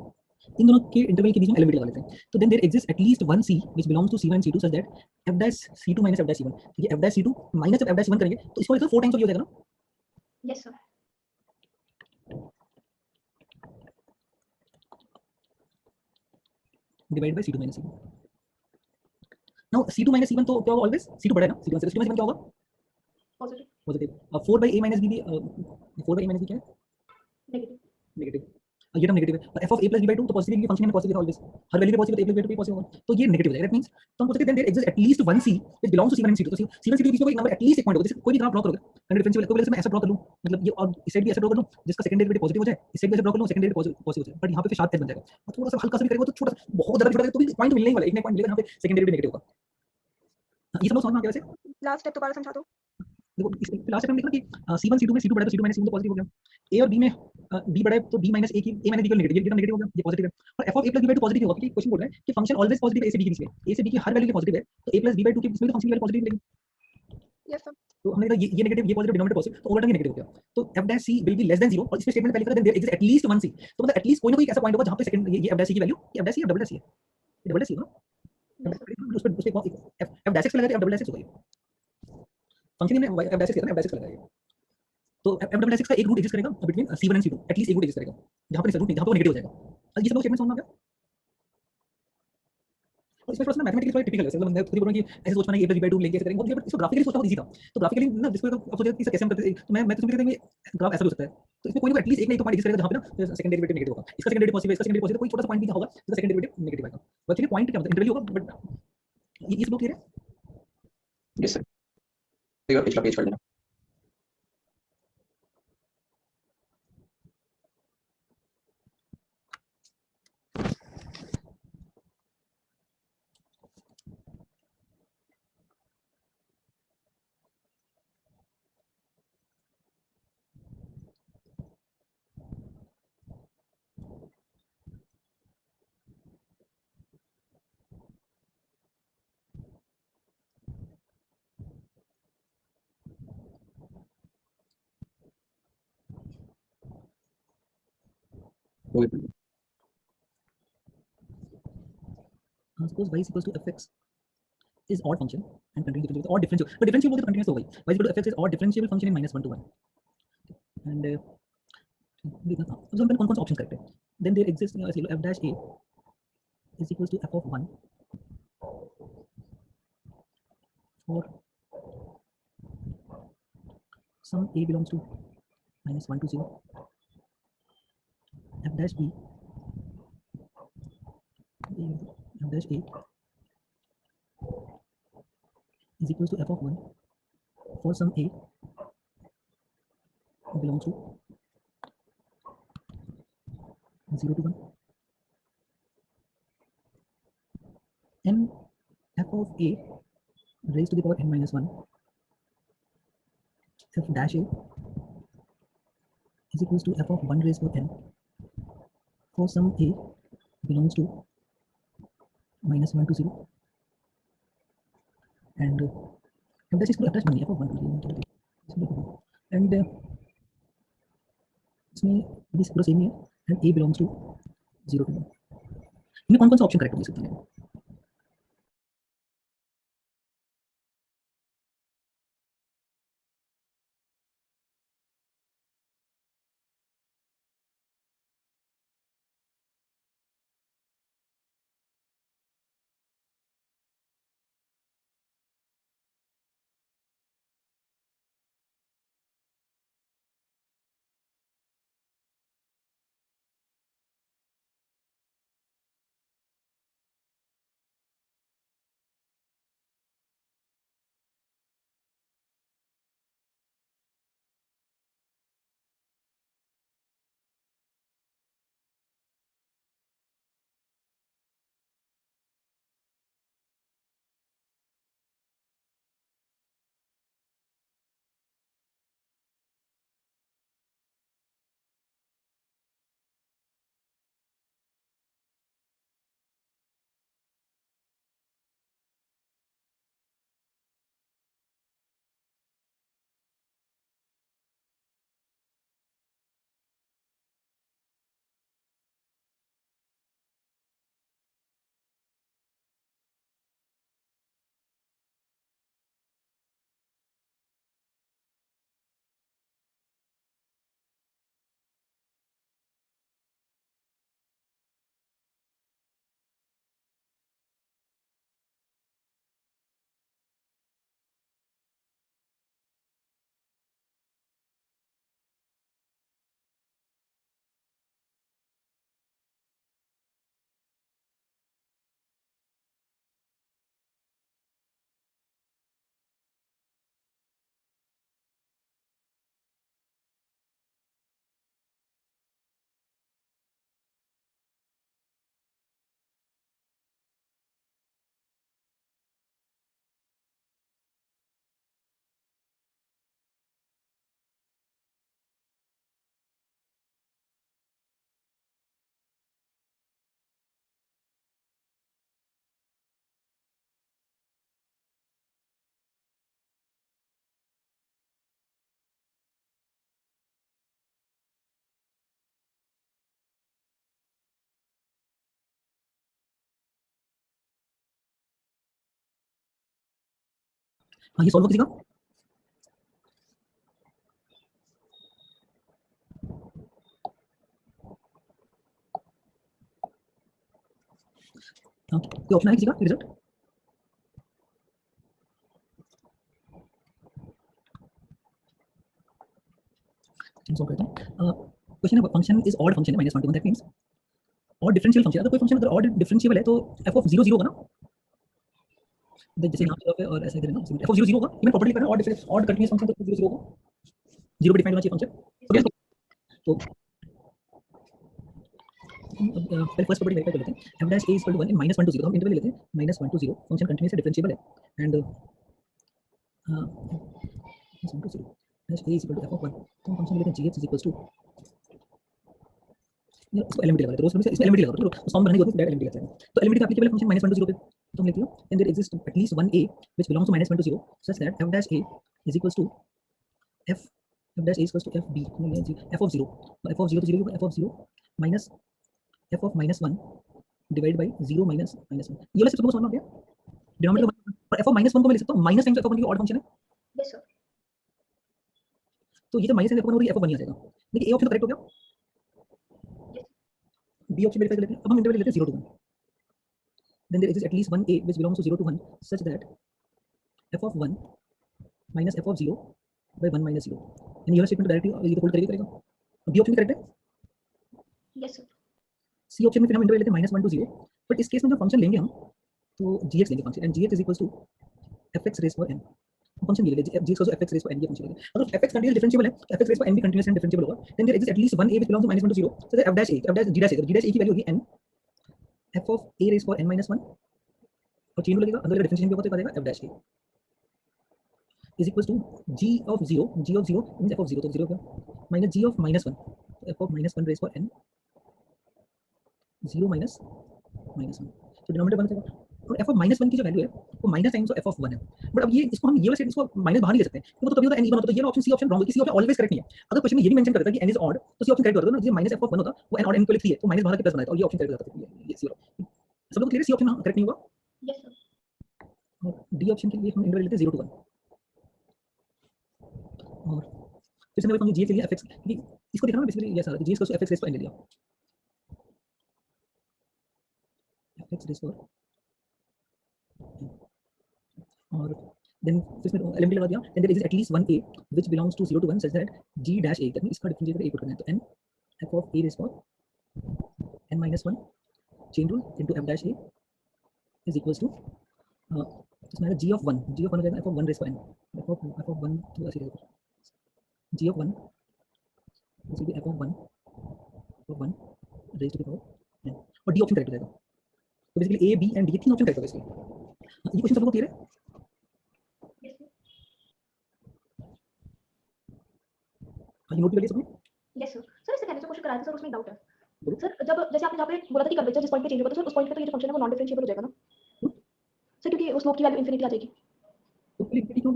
इन दोनों के इंटरवल के बीच में एलिमेंट लगा लेते हैं। तो देन देयर एग्जिस्ट एट लीस्ट one C which belongs to C1 and C2 such that f dash C2 minus f dash C1, तो ये f dash C2 minus f dash C1 करेंगे तो इसको लिखो 4 टाइम्स ऑफ ये हो जाएगा ना। Yes, sir. Divide by C2 minus C1। Now C2 minus C1 तो क्या होगा ऑलवेज, C2 बड़ा है ना C1 से, C2 माइनस C1 क्या होगा positive positive. 4 by A minus B भी 4 बाई A माइनस B क्या है नेगेटिव नेगेटिव। ये टर्म नेगेटिव है और f of a plus b by 2 तो पॉजिटिव है, फंक्शन में पॉजिटिव है ऑलवेज, हर वैल्यू पे पॉजिटिव है, a plus b by 2 भी पॉजिटिव होगा, तो ये नेगेटिव हो जाएगा। दैट मींस तो हम बोल सकते हैं there exist at least one c which belongs to c1 and c2। तो c1 c2 के बीच में कोई नंबर एटलीस्ट एक पॉइंट होगा, जैसे कोई भी ग्राफ ड्रा करोगे अगर डिफरेंशियल कोई वैल्यू से मैं ऐसा ड्रा कर लूं, मतलब ये और इस साइड भी ऐसा ड्रा कर लूं जिसका सेकंड डेरिवेटिव पॉजिटिव हो जाए, इस साइड भी ऐसा ड्रा कर लूं सेकंड डेरिवेटिव पॉजिटिव हो जाए, बट यहां पे फिर शार्प टेस्ट बन जाएगा और थोड़ा सा हल्का सा भी करेगा तो छोटा बहुत ज्यादा छोटा करेगा तो भी पॉइंट मिलने ही वाला है, एक ना पॉइंट मिलेगा, यहां पे सेकंड डेरिवेटिव नेगेटिव होगा। ये सब लोग समझ में आ गया वैसे। लास्ट स्टेप दोबारा समझा दो। देखो इस लास्ट स्टेप में देखना कि C1 C2 में C2 बड़ा है तो C2 माइनस C1 तो पॉजिटिव हो गया, A और B में B बड़ा है तो B माइनस A की A माइनस B का नेगेटिव, ये नेगेटिव हो गया, ये पॉजिटिव है। और f of a plus b by 2 positive होगा क्योंकि क्वेश्चन बोल रहा है कि फंक्शन ऑलवेज पॉजिटिव है A से B के बीच में, A से B की हर वैल्यू के पॉजिटिव है, तो a plus b by 2 के बीच में तो फंक्शन की वैल्यू पॉजिटिव मिलेगी। यस सर तो हमने कहा ये नेगेटिव ये पॉजिटिव डिनोमिनेटर पॉजिटिव तो ओवर टर्म ये नेगेटिव हो गया, तो f dash c will be less than 0 और इसमें स्टेटमेंट पहले करा then there exist at least one c, तो मतलब एटलीस्ट कोई ना कोई ऐसा पॉइंट होगा जहां पे सेकंड ये f dash c की वैल्यू ये f dash c या डबल dash c है, ये डबल dash c होगा ना उस पे f dash x पे लगा दे f डबल dash x होगा, फंक्शन में f dash x कहते हैं f dash x लगा देगा, तो f डबल dash x का एक रूट एग्जिस्ट करेगा between c1 and c2, at least एक रूट एग्जिस्ट करेगा जहां पर रूट नहीं, जहां पर वो नेगेटिव हो जाएगा। अब ये सब लोग स्टेटमेंट समझ में आ गया। और इसमें थोड़ा सा मैथमेटिकली थोड़ा टिपिकल है, मतलब मैं खुद ही बोल रहा हूं कि ऐसे सोचना नहीं a plus b by 2 लेंगे ऐसे करेंगे, बहुत इसको ग्राफिकली सोचना बहुत इजी था, तो ग्राफिकली ना जिसको आप सोचे कि कैसे हम करते तो मैं तो सिंपली कहता हूं ग्राफ ऐसा भी हो सकता है, तो इसमें कोई ना एटलीस्ट एक ना एक तो पॉइंट एग्जिस्ट करेगा जहां पे ना सेकंड डेरिवेटिव नेगेटिव होगा, इसका सेकंड डेरिवेटिव पॉजिटिव है, इसका सेकंड डेरिवेटिव पॉजिटिव, कोई छोटा सा पॉइंट भी होगा जिसका सेकंड डेरिवेटिव नेगेटिव आएगा, तो एक्चुअली पॉइंट क्या मतलब इंटरवल होगा, बट ये सब लोग क्लियर है। यस सर, पिछला पेज कर देना। Okay suppose y is equals to fx is odd function and continuous differentiable or differentiable, but differentiable बोलते तो continuous हो गई, y is equal to fx is odd differentiable function in -1 to 1 and देखना था अब हम कौन कौन से ऑप्शन करते हैं, then there exists ऐसे लो f dash a is equals to f of 1 for some a belongs to -1 to 0, f dash b f dash a is equals to f of 1 for some a belongs to 0 to 1 and f of a raised to the power n minus 1 f dash a is equals to f of 1 raised to n for some a belongs to -1 to 0 and f dash is equal to f dash नहीं f of 1 and इसमें भी पूरा same ही है and a belongs to 0 to 1, इनमें कौन कौन सा option correct हो सकता है। हाँ ये सॉल्व किसी का हाँ कोई ऑप्शन है किसी का रिजल्ट सॉल्व करते हैं क्वेश्चन है फंक्शन इज ऑड फंक्शन है -1 to 1 that means odd differential function अगर कोई फंक्शन अगर ऑड डिफरेंशिएबल है तो f of 0 0 होगा ना जैसे यहाँ पे और ऐसा इधर है ना f of 0 0 होगा ये मैं प्रॉपर्टी कर रहा हूँ ऑड कंटीन्यूअस फंक्शन तो 0 0 होगा 0 पे डिफाइन होना चाहिए फंक्शन तो पहले फर्स्ट प्रॉपर्टी वेरीफाई कर लेते हैं f dash a equal to 1 -1 to 0 हम इंटरवल लेते हैं -1 to 0 फंक्शन कंटीन्यूअस है डिफरेंशिएबल है and -1 to 0 dash a equal to f of 1 तो फंक्शन लेते हैं gx इक्वल टू ये इसको एलिमेंट लगा देते हैं रोज में इसमें एलिमेंट लगा दो तो सॉल्व करने की होती है डायरेक्ट एलिमेंट लगता है तो एलिमेंट का एप्लीकेबल फंक्शन -1 to 0 पे तो हम लिखते हैं and there exist at least one a which belongs to -1 to 0 such that f dash a is equals to f dash a is equals to f b f of 0 f of 0 to 0 f of 0 minus f of -1 divided by 0 minus -1 ये वाला सब समझ में आ गया denominator पर f of -1 को मैं लिख सकता हूं माइनस टाइम्स f of 1 की ऑड फंक्शन है यस सर तो ये तो माइनस f of 1 हो रही है f of 1 ही आ जाएगा देखिए a ऑप्शन तो करेक्ट हो गया b ऑप्शन वेरीफाई कर लेते हैं अब हम इंटरवल लेते हैं 0 to 1 then there exists at least one a which belongs to 0 to 1 such that f of 1 minus f of 0 by 1 minus 0 यानी ये वाला स्टेटमेंट डायरेक्टली ये तो होल्ड करेगा b ऑप्शन करेक्ट है यस सर सी ऑप्शन में फिर हम इंटरवल लेते हैं -1 to 0 बट इस केस में जो फंक्शन लेंगे हम तो gx लेंगे function and gx is equals to fx raise पर n फंक्शन ये ले लीजिए gx को fx रेज़ पर n ये फंक्शन लेंगे अगर fx कंटीन्यूअस डिफरेंशिएबल है तो fx रेज़ पर n भी कंटीन्यूअस एंड डिफरेंशिएबल होगा then there exist at least one a which belongs to -1 to 0 so that f dash a की वैल्यू होगी n f of a raise पर n -1 और chain लगेगा अंदर डिफरेंशिएशन भी होगा तो क्या देगा f dash a is equals to g of 0 means f of 0 तो 0 क्या minus g of -1 तो f of -1 रेज़ पर n 0 minus तो डिनोमिनेटर बन जाएगा और f of -1 की जो वैल्यू है वो माइनस टाइम्स f of 1 है बट अब ये इसको हम ये वाला इसको माइनस बाहर नहीं ले सकते वो तो तभी होता है n इवन होता है तो ये ऑप्शन सी ऑप्शन रॉन्ग है सी ऑप्शन ऑलवेज करेक्ट नहीं है अगर क्वेश्चन में ये भी मेंशन करता है कि n इज ऑड तो सी ऑप्शन करेक्ट होता है ना जैसे माइनस f of 1 होता वो n ऑड n को 3 है तो माइनस बाहर के प्लस बनाता और ये ऑप्शन करेक्ट हो जाता है ये सी सब लोग क्लियर है सी ऑप्शन करेक्ट नहीं होगा यस सर और डी ऑप्शन के लिए हम इंटरवल लेते हैं 0 to 1 और फिर से मैं बताऊंगी g के लिए fx इसको देखना ना बेसिकली ये सारा g को fx रेज़ पर n ले लिया fx रेज़ पर और देन फिर इसमें एलिमेंट लगा दिया then there is at least one a which belongs to 0 to 1 such that g dash a that means इसका डिफरेंशिएट a पुट करना है तो n f of a raise पर n minus 1 chain rule into f dash a is equals to इसमें g of 1 हो जाएगा f of 1 rays पर n f of 1 तो ऐसे रहेगा g of 1 this will be f of 1 raised to the power n और d option correct हो जाएगा तो basically a b and d तीन ऑप्शन करेक्ट होगा इसके ये क्वेश्चन सब लोग क्लियर है ये नोट कर लिया सबने यस सर सर इससे पहले जो क्वेश्चन कराया था सर उसमें डाउट है सर जब जैसे आपने जहाँ पे बोला था कि कर्वेचर जिस पॉइंट पे चेंज होगा तो सर उस पॉइंट पे तो ये जो फंक्शन है वो नॉन डिफरेंशिएबल हो जाएगा ना सर क्योंकि उस स्लोप की वैल्यू इंफिनिटी आ जाएगी तो इंफिनिटी क्यों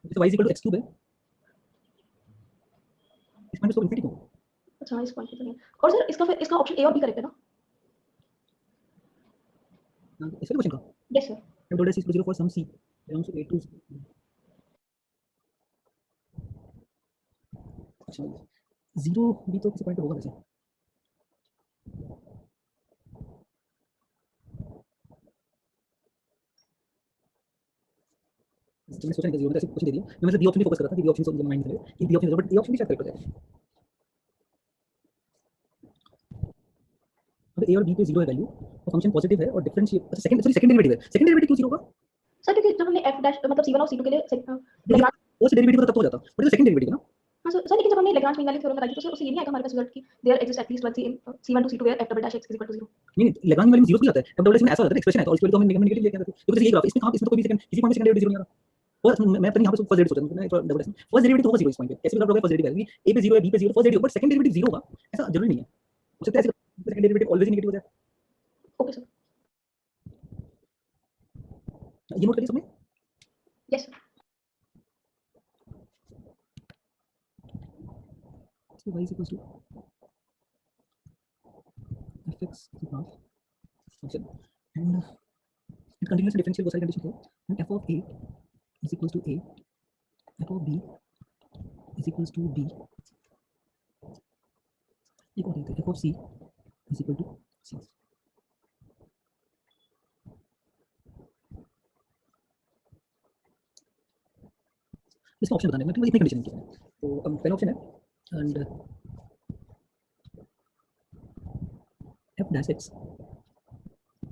जैसे y = x³ है इस पॉइंट पे तो इंफिनिटी क्यों अच्छा इस पॉइंट पे तो नहीं और सर इसका फिर इसका ऑप्शन ए और बी करेक्ट है ना इस क्वेश्चन का yes sir f dash is 0 for some c belongs to a to अच्छा 0 भी तो किसी पॉइंट पे होगा वैसे तो मैं सोचा नहीं 0 ऐसे कुछ दे दिया मैं मतलब बी ऑप्शन पे फोकस कर रहा था कि बी ऑप्शन से माइंड में कि B option but A option भी शायद करेक्ट हो जाएगा अब a और b पे 0 है वैल्यू तो फंक्शन पॉजिटिव है और डिफरेंशिएट अच्छा सेकंड डेरिवेटिव क्यों 0 होगा सर क्योंकि जब हमने f डैश मतलब c1 और c2 के लिए लैग्रांज फर्स्ट डेरिवेटिव तो तब हो जाता बट ये सेकंड डेरिवेटिव ना हां सर लेकिन जब हमने लैग्रांज मीन वैल्यू थ्योरम लगाई थी तो सर उससे ये नहीं आया हमारे पास रिजल्ट की there exist at least one c1 to c2 where f double dash x 0 नहीं लैग्रांज वैल्यू में 0 जाता है तब डबल में ऐसा होता है एक्सप्रेशन है तो इसके लिए तो हम नेगेटिव लेके आते हैं तो यही ग्राफ इसमें कहां इसमें तो कोई भी सेकंड किसी पॉइंट सेकंड डेरिवेटिव 0 नहीं आ रहा और मैं तो यहां पे फर्स्ट डेरिवेटिव सोचा मैं डबल डैश फर्स्ट डेरिवेटिव होगा 0 इस पॉइंट पे कैसे ग्राफ होगा फर्स्ट डेरिवेटिव a पे 0 है b पे 0 first derivative but second derivative 0 होगा ऐसा जरूरी नहीं है हो सकता है सेकंड डेरिवेटिव ऑलवेज नेगेटिव हो जाए ओके सर ये नोट करिए सबने yes sir so y is equals to fx graph function and it continues differential both side condition को and f of a is equals to A, f of B is equals to B, एक और देते हैं f of C is equal to C. इसका option बताने में इतनी condition की है। तो पहला ऑप्शन है and f dash x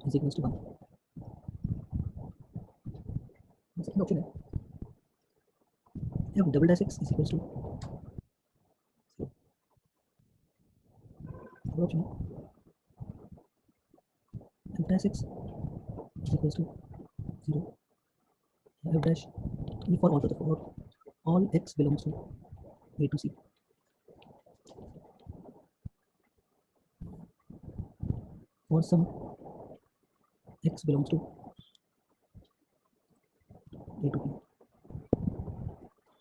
is equals to 1. Second option है f double dash x is equals to 0. Third option है f dash x is equals to 0. f dash for all x belongs to A to C. For some x belongs to A to B.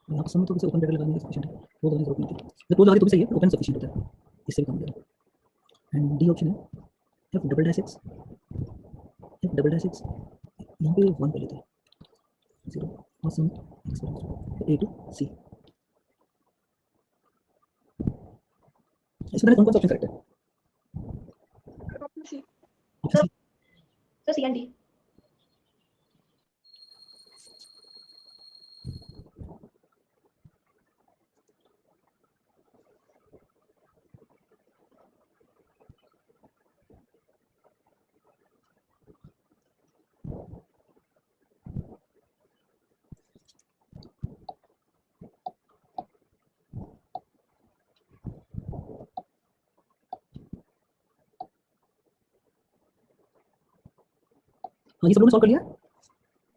यहाँ सम तो किसी open bracket लगाने की sufficient है, वो लगाने की जरूरत नहीं थी। जब क्लोज लगा तो भी सही है, ओपन सफिशिएंट होता है, इससे भी काम होगा। एंड डी ऑप्शन है f डबल डैश x, यहाँ पे 1 कर लेते हैं 0 और सम x belongs to A to C. इसमें कौन कौन सा ऑप्शन करेक्ट है? Option C. Option C. Sir C and D. हाँ, ये सब लोगों ने सॉल्व कर लिया।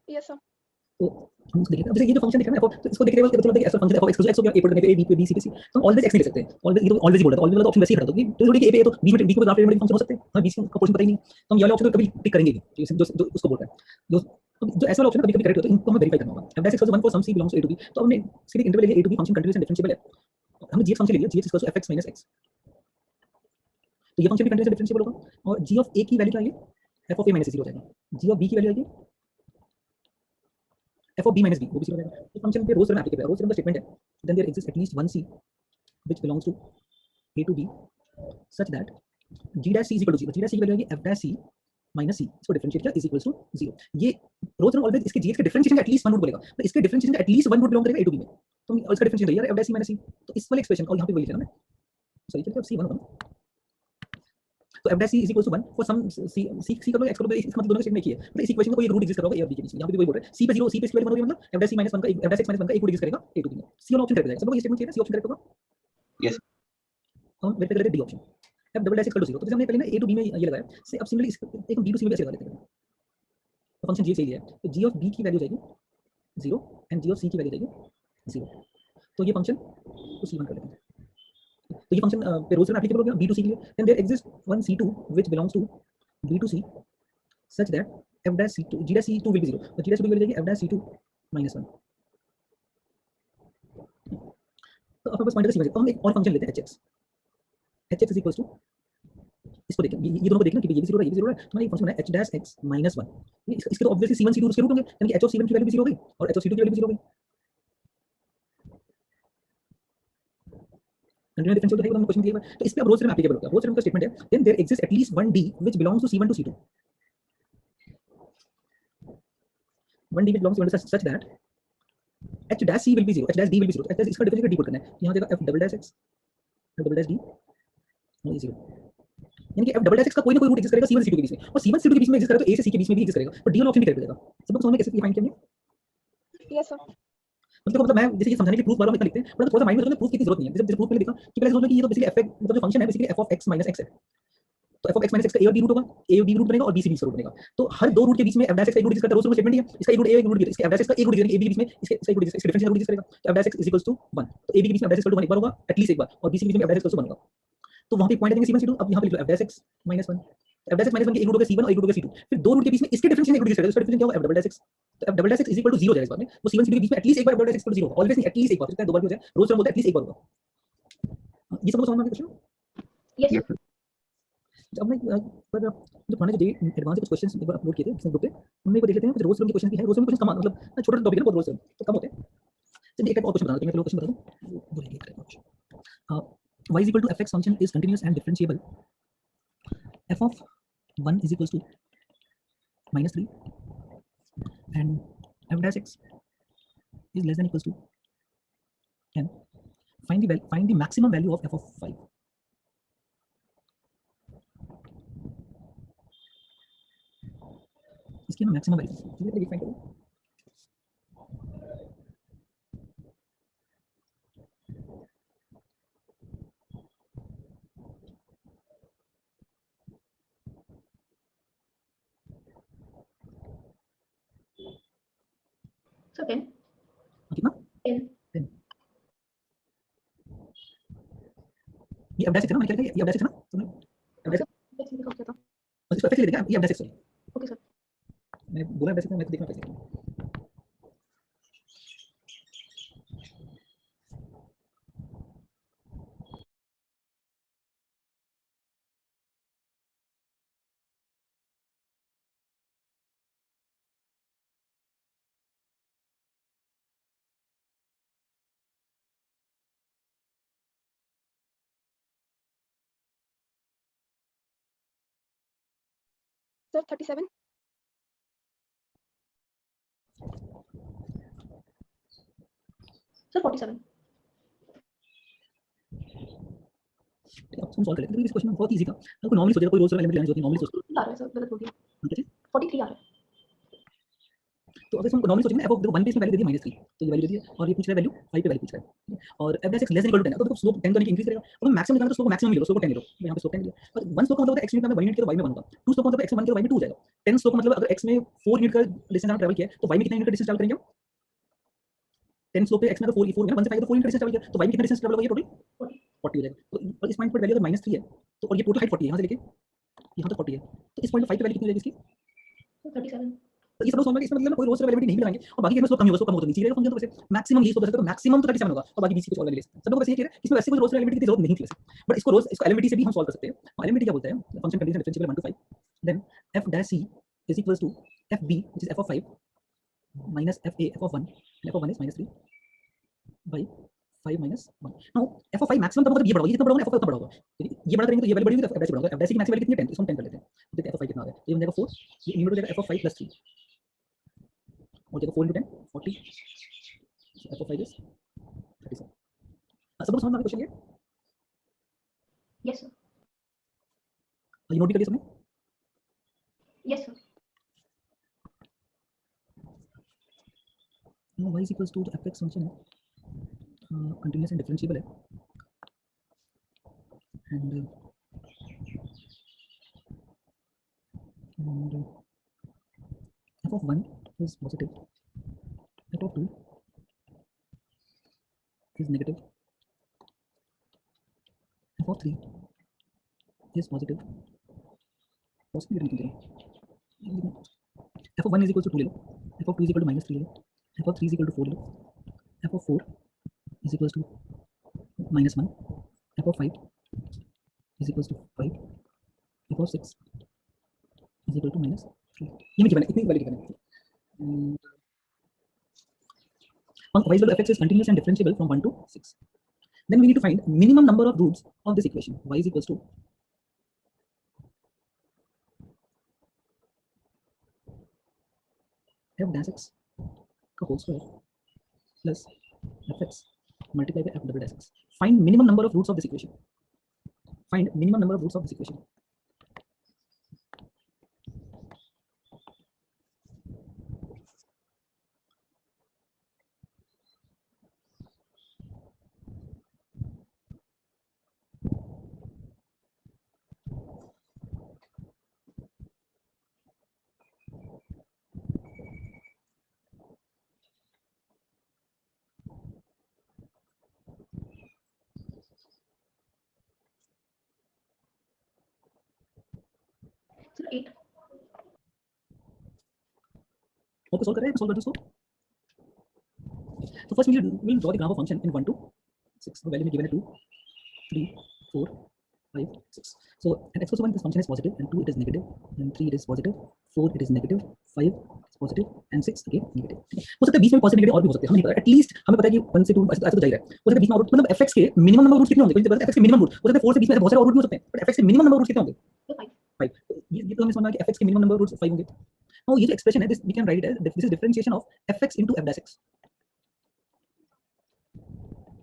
Yes sir. तो हम इसको देखेंगे। जैसे ये जो फंक्शन दिख रहा है ना, तो इसको देखने के बाद पता चलता है कि ऐसा फंक्शन f x हो गया, a पर ए बी सी पे सी, तो ऑलवेज x नहीं ले सकते। ऑलवेज ये तो ऑलवेज ही बोल रहा था, ऑलवेज वाला तो ऑप्शन वैसे ही खड़ा था कि थोड़ी कि a पे तो b में b को ग्राफ एलिमेंट फंक्शन हो सकते हैं। हमें b का पोर्शन पता ही नहीं है, तो हम ये वाला ऑप्शन तो कभी टिक करेंगे नहीं, जो उसको बोल रहा है। जो ऐसा वाला ऑप्शन कभी कभी करेक्ट होता है, इनको हमें वेरीफाई करना होगा। f dash x = 1 for some c belongs to a to b, तो हमने सीधे इंटरवल ले लिया, a to b function continuous and differentiable है। हमने g फंक्शन ले लिया, g = fx - x, तो ये फंक्शन भी कंटीन्यूअस एंड डिफरेंशिएबल होगा। और g of a की वैल्यू क्या आएगी? f of a - a 0 हो जाएगा। g of b की वैल्यू आएगी f of b minus b, वो भी 0 हो जाएगा। तो फंक्शन पे रोज थ्योरम एप्लीकेबल है। रोज थ्योरम का स्टेटमेंट है then there exist at least one c which belongs to a to b such that g dash c is equal to 0. g dash c की वैल्यू आएगी f dash c minus c, इसको differentiate किया is equals to 0. ये रोज theorem always इसके g के differentiation का at least one root बोलेगा, तो इसके डिफरेंशिएशन का एटलीस्ट वन रूट बिलोंग करेगा a to b में। तो इसका डिफरेंशिएशन यार f dash c minus c, तो इस वाले एक्सप्रेशन और यहां पे वही लिखना है सॉरी, चलिए अब c 1 होगा। तो f dash c is equals to 1 for some c का x का इसका मतलब दोनों का स्टेटमेंट एक ही है। मतलब इस इक्वेशन में कोई एक रूट एग्जिस्ट कर रहा होगा a और b के बीच में। यहां पे भी वही बोल रहा है c पे 0 c पे इसकी वैल्यू 1 होगी, मतलब f dash c minus 1 का f dash x minus 1 का एक रूट एग्जिस्ट करेगा a to b में। c वाला ऑप्शन करेक्ट है। सब लोग ये स्टेटमेंट चाहिए ना, c ऑप्शन करेक्ट होगा। Yes. हम वेट करते हैं D option f double dash equal to 0। तो जैसे हमने पहले ना a to b में ये लगाया, से अब सिमिलरली एक हम b to c में भी ऐसे लगा लेते हैं। तो फंक्शन g सही है, तो g of b की वैल्यू जाएगी 0 एंड g of c की वैल्यू जाएगी 0। तो ये फंक्शन को c1 कर लेते हैं। तो ये फंक्शन पे रोज थ्योरम एप्लीकेबल हो गया b to c के लिए। Then there exist one c2 which belongs to b to c such that f dash c2 g dash c2 will be 0। तो g dash c2 की वैल्यू जाएगी f dash c2 minus 1। तो अपने पास pointer c1 है। तो हम एक और फंक्शन लेते हैं hx is equals to, इसको देखें, ये दोनों को देखना कि ये भी 0 है, ये भी 0 है। तो हमारा ये फंक्शन है h dash x minus 1। इसके तो ऑब्वियसली c1 c2 उसके रूट होंगे, यानी कि h of c1 की वैल्यू भी 0 हो गई और h of c2 की वैल्यू भी 0 हो गई। कंटीन्यूअस डिफरेंशियल तो है, वो हमने क्वेश्चन दिया है। तो इस पे अब रोज थ्योरम एप्लीकेबल होगा। रोज थ्योरम का स्टेटमेंट है then there exist at least one d which belongs to c1 to c2, one d which belongs to such that h dash c will be 0, h dash d will be 0। h dash इसका differential D put करना है, यहां देगा f double dash x, f double dash d और ये 0, यानी कि f double dash x का कोई ना कोई रूट एग्जिस्ट करेगा c1 c2 के बीच में, और c1 c2 के बीच में एग्जिस्ट करेगा तो a से c के बीच में भी एग्जिस्ट करेगा। तो d वाला ऑप्शन भी करेक्ट हो जाएगा। सब लोग समझ में कैसे फाइंड किया हमने? Yes sir. मतलब मैं जैसे ये समझाने के लिए प्रूफ बार-बार लिखना लिखते हैं, बट थोड़ा सा माइंड में प्रूफ की जरूरत नहीं है। जैसे प्रूफ पहले देखा कि पहले समझ में कि ये तो बेसिकली f मतलब जो फंक्शन है basically f of x minus x है। तो f of x minus x का a और b रूट होगा, a और b रूट बनेगा और b से b रूट बनेगा। तो हर दो रूट के बीच में f dash x का एक रूट एग्जिस्ट करता है, रोज थ्योरम स्टेटमेंट ही है। इसका एक रूट a एक रूट b, इसके f dash x का एक रूट यानी a b के बीच में इसके एक रूट इसके डिफरेंशियल रूट एग्जिस्ट करेगा। तो f dash x is equals to 1। तो a b के बीच में f dash x equal to 1 एक बार होगा एटलीस्ट एक बार, और b से के बीच में f dash x equal to 1 होगा। तो वहां पे पॉइंट देंगे c1 c2। अब यहां पे लिख लो f dash x minus 1। f dash x minus 1 के एक रूट होगा c1 और एक रूट होगा c2। फिर दो रूट के बीच में इसके डिफरेंशियल एक रूट एग्जिस्ट करेगा, उसका डिफरेंशियल क्या होगा f डबल डैश x। तो f double dash x is equal to 0 हो जाएगा इस बार में। वो c1 c2 के बीच में एटलीस्ट एक बार f double dash x equal to 0 होगा, ऑलवेज नहीं एटलीस्ट एक बार, इसका दो बार भी हो जाए, रोज थ्योरम बोलता है एटलीस्ट एक बार होगा। ये सब लोग समझ में आ गया क्वेश्चन? Yes Yes. जब मैं पर जो पुराने जो एडवांस कुछ क्वेश्चंस एक बार अपलोड किए थे ग्रुप पे, उनमें एक बार देख लेते हैं कुछ रोज की क्वेश्चन की है। रोज में क्वेश्चन कम मतलब छोटा टॉपिक है ना, बहुत रोज तो कम होते हैं। चलिए एक और क्वेश्चन बता दो, मैं पहले क्वेश्चन बता दूं वो देखिए question. y is equal to fx function is continuous and differentiable. F of 1 is equals to -3 and f dash x is less than equals to 10. Find the maximum value of f of 5. इसकी हम maximum value ये find करो। So 10. कितना 10. 10। ये f dash x है ना, मैंने क्या लिखा, ये f dash x है ना, तुमने f dash Let's see क्या था। x इसको f dash लिख देगा, ये f dash x sorry okay sir. मैं बोला f dash x मैं देखना कैसे। Sir, 37. सर 47. अब हम सॉल्व कर लेते हैं। इस क्वेश्चन में बहुत इजी था, अगर कोई नॉर्मली सोचेगा, कोई रोज वाला एलिमेंट लेने होती है, नॉर्मली सोचते 43 आ रहा है सर, गलत बोल दिया। हैं। 43 आ रहा है। तो अगर हम नॉर्मली सोचेंगे ना, f देखो 1 पे इसमें वैल्यू दे दी -3, तो ये वैल्यू दे दी है और ये पूछ रहा है वैल्यू 5 पे वैल्यू पूछ रहा है, और f dash x less than equal to 10 है, तो देखो स्लोप 10 तो नहीं इंक्रीज करेगा। अब मैक्सिमम निकालना तो स्लोप मैक्सिमम ले लो, स्लोप 10 ले लो, तो यहां पे स्लोप 10 लिया। और 1 स्लोप का मतलब x यूनिट में 1 यूनिट के तो y में 1 होगा, 2 स्लोप का मतलब x में 1 के तो y में 2 हो जाएगा, 10 स्लोप का मतलब अगर x में 4 यूनिट का डिस्टेंस हम ट्रैवल किया है तो y में कितना यूनिट का डिस्टेंस ट्रैवल करेंगे हम? 10 स्लोप पे x में अगर 4 है ना, 1 से 5 तो 4 यूनिट का डिस्टेंस ट्रैवल किया, तो y में कितना डिस्टेंस ट्रैवल होगा ये टोटल 40 हो जाएगा। तो और इस पॉइंट पर वैल्यू अगर -3 है, तो और ये टोटल हाइट 40 है, यहां से लेके यहां तक 40 है, तो इस पॉइंट पे 5 पे वैल्यू कितनी हो जाएगी इसकी? 37. तो ये सब लोग समझ में, इसमें मतलब कोई रोज एलिमेंट नहीं लगाएंगे, और बाकी के में स्लोप कम होगा, स्लोप कम होता नहीं चाहिए फंक्शन, तो वैसे मैक्सिमम यही स्लोप है, तो मैक्सिमम तो 37 होगा और बाकी 20 कुछ और वैल्यू ले सकते हैं। सब लोग वैसे ही कह रहे हैं, इसमें वैसे कोई रोज एलिमेंट की जरूरत नहीं थी वैसे, बट इसको रोज इसको एलिमेंट से भी हम सॉल्व कर सकते हैं। एलिमेंट क्या बोलता है, function condition differentiable 1 to 5, then f dash c is equals to fb which is f of 5 minus fa f of 1 and f of 1 is -3 by 5 minus 1. Now f of 5 maximum तब मतलब ये बड़ा होगा, ये कितना बड़ा होगा, f of 5 उतना बड़ा होगा, ठीक है, ये बड़ा करेंगे तो ये वैल्यू बढ़ेगी, तो f dash बड़ा होगा। f dash की मैक्सिमम वैल्यू कितनी है 10, इसको हम 10 कर लेते हैं, तो देखते हैं f of 5 कितना आ गया, ये बन जाएगा 4, ये न्यूमरेटर हो जाएगा f of 5 plus 3 और देखो 4 into 10 40, so f of 5 is 37. सब लोग समझ में आ गया क्वेश्चन ये? Yes sir. ये नोट भी कर लिया सबने? Yes sir. Now y is equals to जो fx फंक्शन है कंटीन्यूअस एंड डिफरेंशिएबल है, and f of 1 is positive, f of 2 is negative, f of 3 is positive, positive लिखने के f of 1 is equals to 2 ले लो, f of 2 is equal to -3 ले लो, f of 3 is equal to 4 ले लो, f of 4 is equals to -1, f of 5 is equals to 5, f of 6 is equal to -3. ये में given है, इतनी value given है। y is equal to fx is continuous and differentiable from 1 to 6. Then we need to find minimum number of roots of this equation. Y is equals to f dash x whole square plus fx multiplied by f double dash x. Find minimum number of roots of this equation. Find minimum number of roots of this equation. Sir 8. Okay, solve करें, solve कर इसको. So first we'll draw the graph of function in 1 to 6. The value given है 2, 3, 4, 5, 6. So and x plus 1 this function is positive, and 2 it is negative, and 3 it is positive, 4 it is negative, 5 is positive, and 6 again negative. हो सकता है बीच में positive negative और भी हो सकते हैं, हमें नहीं पता. एटलीस्ट हमें पता है कि 1 से 2 ऐसे तो जा ही रहा है. हो सकता है बीच में और मतलब fx के मिनिमम नंबर ऑफ रूट्स कितने होंगे? कोई fx के मिनिमम रूट हो सकता है 4 से बीच में बहुत सारे और रूट भी हो सकते हैं, बट fx के मिनिमम नंबर ऑफ रूट्स कितने होंगे? 5. ये तो हमें समझना है कि fx के मिनिमम नंबर ऑफ रूट्स 5 होंगे. नाउ ये जो एक्सप्रेशन है, this we can write as this is differentiation of fx into f dash x.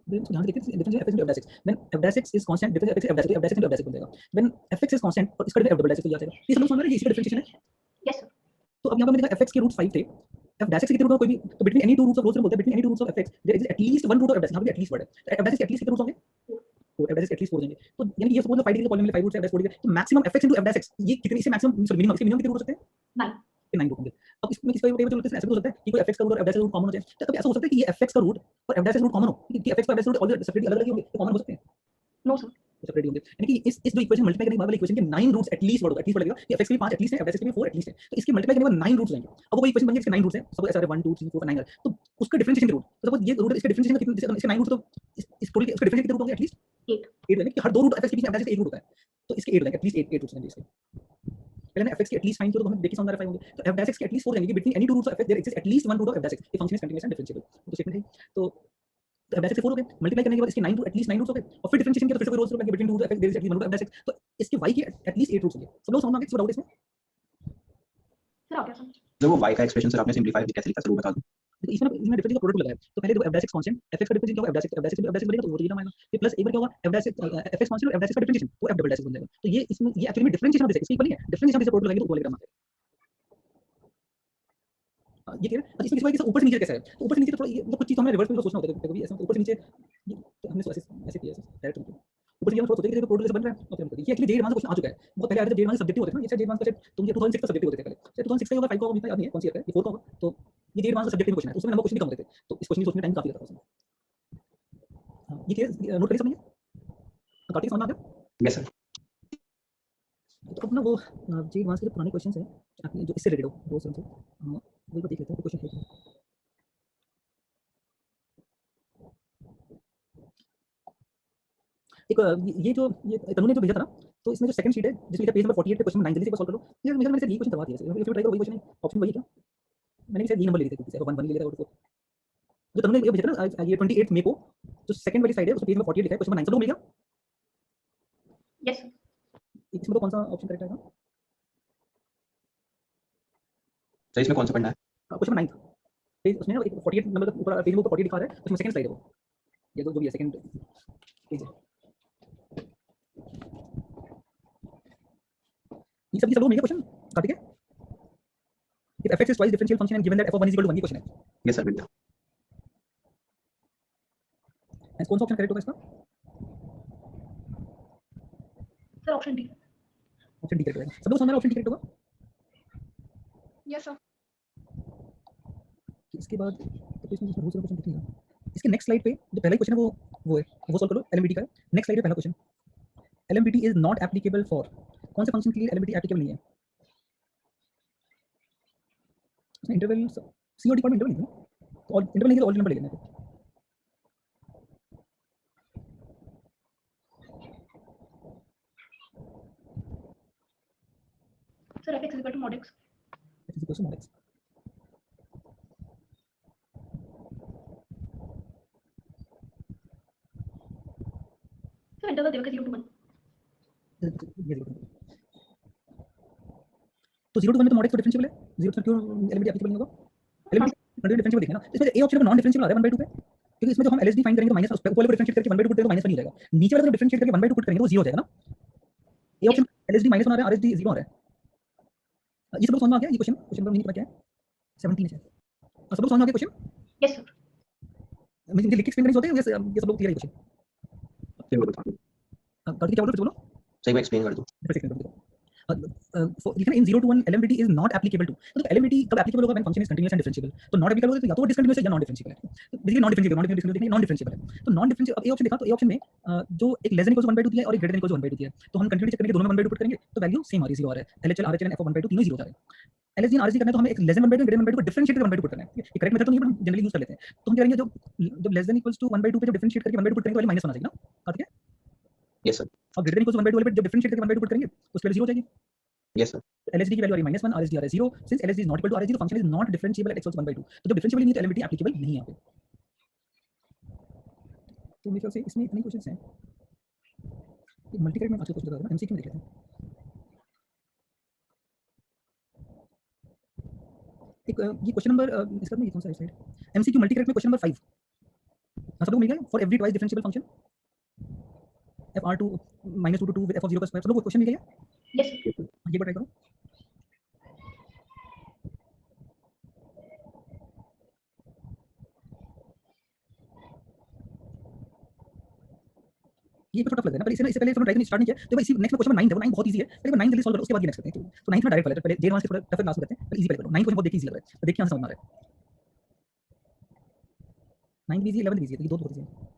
यहाँ देखिए differentiation f into f dash x. When f dash x is constant, difference f dash x into f dash x बन जाएगा. When fx is constant और इसका f double dash x तो ये आ जाएगा. ये समझ में आ रहा है कि इसका डिफरेंशिएशन है. Yes, sir. तो अब यहाँ पे मैंने देखा fx के रूट 5 थे, f dash x के कितने रूट कोई भी, तो between any two roots of both बोलते हैं between any two roots of fx there is at least one root of f dash. यहाँ पे at least वर्ड है, तो f dash के at least कितने रूट्स होंगे? 4. f dash के at least 4 देंगे. तो यानी कि ये सपोज 5 डिग्री का polynomial 5 roots f dash 4 degree, तो maximum fx into f dash x ये कितने, इससे मैक्सिमम सॉरी मिनिमम, इसके मिनिमम कितने रूट हो सकते हैं? 9. 9 रूट होंगे. अब इसमें किसका टेबल चलते हैं, ऐसा हो सकता है कि कोई fx का रूट और f dash का रूट कॉमन हो जाए. तो कभी ऐसा हो सकता है कि ये fx का रूट और f dash का रूट कॉमन हो, कि fx और f dash का रूट ऑलरेडी सेपरेटली अलग-अलग होंगे, तो कॉमन हो सकते हैं? No, sir. सेपरेट होंगे. यानी कि इस जो इक्वेशन मल्टीप्लाई करने के बाद वाली इक्वेशन के 9 रूट्स एटलीस्ट वर्ड होगा, एटलीस्ट लगेगा कि fx के भी 5 एटलीस्ट है, f dash के भी 4 एटलीस्ट है. तो इसके मल्टीप्लाई करने के बाद 9 रूट्स आएंगे. अब वो इक्वेशन बन गई, इसके 9 रूट्स हैं, सपोज ऐसा 1 2 3 4 9 है, तो उसका डिफरेंशिएशन के रूट, तो सपोज ये रूट इसके डिफरेंशिएशन का कितने, इसके 9 रूट्स, तो इस टोटल इसका डिफरेंशिएशन कितने रूट होंगे? एटलीस्ट 8 होंगे, कि हर दो रूट fx के बीच में f dash के एक रूट होता है, तो इसके 8 हो जाएंगे, एटलीस्ट 8 रूट्स होंगे इसके. पहले ना fx के एटलीस्ट फाइंड किया तो हमें देखिए समझ आ रहा है 5 होंगे, तो f dash x के एटलीस्ट 4 जाएंगे, between any two roots of f there exist at least one root of f dash x. ये function is continuous and differentiable, तो स्टेटमेंट है. तो f dash x से 4 हो गए, मल्टीप्लाई करने के बाद इसके 9 रूट एटलीस्ट 9 रूट्स हो गए, और फिर डिफरेंशिएशन किया तो फिर से कोई रूट्स लगे between two root of f there is at least one root of f dash x. तो इसके y के एटलीस्ट 8 रूट्स होंगे. सब लोग समझ में आ गया, इसको डाउट इसमें? Sir, आ गया समझ. जब वो y का एक्सप्रेशन सर आपने सिंपलीफाई कैसे लिखा सर वो बता दो. तो इसमें डिफरेंस का प्रोडक्ट लगाया, तो पहले देखो f dash x constant, fx का डिफरेंस क्या होगा? f dash x बनेगा, तो वो तो ये नाम आएगा. फिर प्लस एक बार क्या होगा, f dash fx कांस्टेंट और f dash x का डिफरेंशिएशन, तो f डबल डैश बन जाएगा. तो ये इसमें ये एक्चुअली में डिफरेंशिएशन ऑफ दिस, इसके इक्वल नहीं है, डिफरेंशिएशन ऑफ दिस प्रोडक्ट लगाएंगे तो इक्वल ग्राम आता है. ये क्या है? अच्छा, इसमें किसी ऊपर से नीचे कैसे है? तो ऊपर से नीचे तो थोड़ा ये कुछ चीज हमें रिवर्स में सोचना होता है कभी ऐसा, ऊपर से नीचे तो हमने ऐसे किया डायरेक्ट ऊपर से हम थोड़ा सोचे कि प्रोडक्ट बन रहा है, और ये एक्चुअली जेड मान का क्वेश्चन आ चुका है. बहुत पहले आया था जेड मान सब्जेक्टिव होते थे ना, ये जेड मान का सेट तुम ये 2006 का सब्जेक्टिव होते थे पहले, ये 2006 का होगा, 5 का होगा, याद नहीं है कौन सी है, ये 4 का होगा. तो ये जेड मान का सब्जेक्टिव क्वेश्चन है, उसमें नंबर क्वेश्चन भी कम होते थे, तो इस क्वेश्चन की सोचने में टाइम काफी लगता था उसमें. हां, ये क्या नोट करिए समझिए, काफी समझ आ गया. Yes sir. तो अपना वो जेड मान के जो पुराने क्वेश्चंस हैं आपने जो इससे रिलेटेड हो वो समझो, वही को देख लेते हैं क्वेश्चन है. एक ये जो ये तनु ने जो भेजा था ना, तो इसमें जो सेकंड शीट है जिसमें पेज नंबर 48 पे क्वेश्चन 9 जल्दी से सॉल्व कर लो. ये मैंने सर ये क्वेश्चन करवा दिया सर, इफ यू ट्राई करो वही क्वेश्चन है, ऑप्शन वही है क्या? मैंने शायद ये नंबर ले लिया था, 1 1 ले लिया था, और जो तनु ने ये भेजा था ये 28 मई को, जो सेकंड वाली साइड है उसमें पेज नंबर 48 लिखा है, क्वेश्चन 9 सब लोग मिल गया. Yes, sir. इसमें तो कौन सा ऑप्शन करेक्ट आएगा? सर इसमें कौन सा पढ़ना है? क्वेश्चन 9 पेज उसमें 48 नंबर का ऊपर पेज में ऊपर 48 लिखा है, उसमें सेकंड स्लाइड है वो, ये जो भी है सेकंड पेज है. ये सब लोग मिल गया क्वेश्चन, काट के if fx is twice differential function and given that f of 1 is equal to 1 ये क्वेश्चन है. यस सर बिल्कुल. एंड कौन सा ऑप्शन करेक्ट होगा इसका? Sir, option D. Option D correct होगा. सब लोग समझ रहे हैं ऑप्शन डी करेक्ट होगा. Yes, sir. इसके बाद तो इसमें बहुत सारा क्वेश्चन दिखेगा. इसके नेक्स्ट स्लाइड पे जो पहला क्वेश्चन है वो है, वो सॉल्व कर लो. एलएमबीटी का नेक्स्ट स्लाइड पे पहला question, LMVT is not applicable for, कौन से फंक्शन के लिए एलएमबीटी एप्लीकेबल नहीं है? इसमें इंटरवल सी और डी फॉर्म में इंटरवल नहीं है, तो इंटरवल नहीं है तो ऑल नंबर ले लेना है. Sir, fx is equal to mod x. X is equal to mod x. Sir, interval देगा 0 to 1. तो 0 to 1 में तो mod x तो डिफरेंशिएबल है, 0 to क्यों एलएमबीटी एप्लीकेबल नहीं होगा? एलएमबीटी कंटिन्यू डिफरेंशिएबल देखना ना, इसमें ए ऑप्शन में नॉन डिफरेंशिएबल आ रहा है 1/2 पे, क्योंकि इसमें जो हम एलएसडी फाइंड करेंगे तो माइनस ऊपर वाले को डिफरेंशिएट करके 1/2 पुट करेंगे तो माइनस 1 ही हो जाएगा. नीचे वाला जब डिफरेंशिएट करके 1/2 पुट करेंगे तो 0 हो जाएगा ना. ए ऑप्शन एलएसडी -1 आ रहा है, आरएसडी 0 आ रहा है. ये सब लोग समझ में आ गया? ये क्वेश्चन नंबर नहीं पता क्या है, 17 है. सब लोग समझ में आ गया क्वेश्चन? Yes, sir. मुझे लिख के एक्सप्लेन करने होते हैं, ये सब लोग क्लियर है क्वेश्चन. फिर वो बता दो. कार्तिक क्या बोल रहे हो? सही वो एक्सप्लेन कर दो. लिखना इन 0 to 1 LMDT is not applicable to, तो LMDT कब एप्लीकेबल होगा? when function is continuous and differentiable. तो नॉट एप्लीकेबल होगा तो या तो वो डिसकंटीन्यूअस है या नॉन डिफरेंशिएबल है. तो बेसिकली नॉन डिफरेंशिएबल देखिए, नॉन डिफरेंशिएबल है. तो नॉन डिफरेंशिएबल, अब ये ऑप्शन देखा तो ये ऑप्शन में जो एक लेस देन इक्वल टू 1/2 दिया है और एक ग्रेटर देन इक्वल टू 1/2 दिया है, तो हम कंटिन्यूटी चेक करेंगे, दोनों में 1/2 पुट करेंगे तो वैल्यू सेम आ रही है, 0 आ रहा है. LHL RHL and f of 1/2 तीनों 0 आ रहे हैं. LSD और RSD करना है तो हमें एक लेस देन 1/2 ग्रेटर देन 1/2 को डिफरेंशिएट करके 1/2 पुट करना है. ये करेक्ट मेथड तो नहीं है, पर जनरली यूज कर लेते हैं. तो हम करेंगे जब लेस देन इक्वल टू 1/2 पे जब डिफरेंशिएट करके 1/2 पुट करेंगे तो वाली माइनस 1 आ जाएगा ना. ठीक है? Yes sir. और ग्रेटर देन इक्वल टू 1/2 वाले पे जब डिफरेंशिएट करके 1/2 पुट करेंगे तो उसकी वैल्यू 0 हो जाएगी. Yes, sir. LHD की वैल्यू आ रही है -1, RHD आ रहा है 0. Since LHD is not equal to RHD, the function is not differentiable at x equals 1/2. तो जब डिफरेंशिएबल नहीं है तो एलिमेंट्री एप्लीकेबल नहीं है यहाँ पे. तो मेरे ख्याल से इसमें इतने क्वेश्चंस हैं. एक मल्टी कैरेट में आज का क्वेश्चन बता रहा हूं, एमसीक्यू में देख लेते हैं. एक ये क्वेश्चन नंबर इसका ये कौन सा है साइड, एमसीक्यू मल्टी कैरेट में क्वेश्चन नंबर 5. सब लोग मिल गया for every twice differentiable function fr2 -2 to 2 with f of 0 का स्क्वायर. सब लोग क्वेश्चन मिल गया. Yes. ये ट्राई करो. ये तो टफ लग रहा है ना, पर इससे पहले थोड़ा ट्राई स्टार्ट नहीं किया तो भाई इसी नेक्स्ट में क्वेश्चन नंबर 9 है, वो 9 बहुत इजी है. पहले 9 जल्दी सॉल्व करो, उसके बाद ये नेक्स्ट करते हैं. तो 9 में डायरेक्ट वाला है, पहले जेड 1 से थोड़ा टफ लास्ट में करते हैं, पर इजी पहले करो. 9 क्वेश्चन बहुत देखिए इजी लग रहा है, तो देखिए यहां से समझ में आ रहा है. 9 भी इजी, 11 भी इजी है, ये दो बहुत इजी है.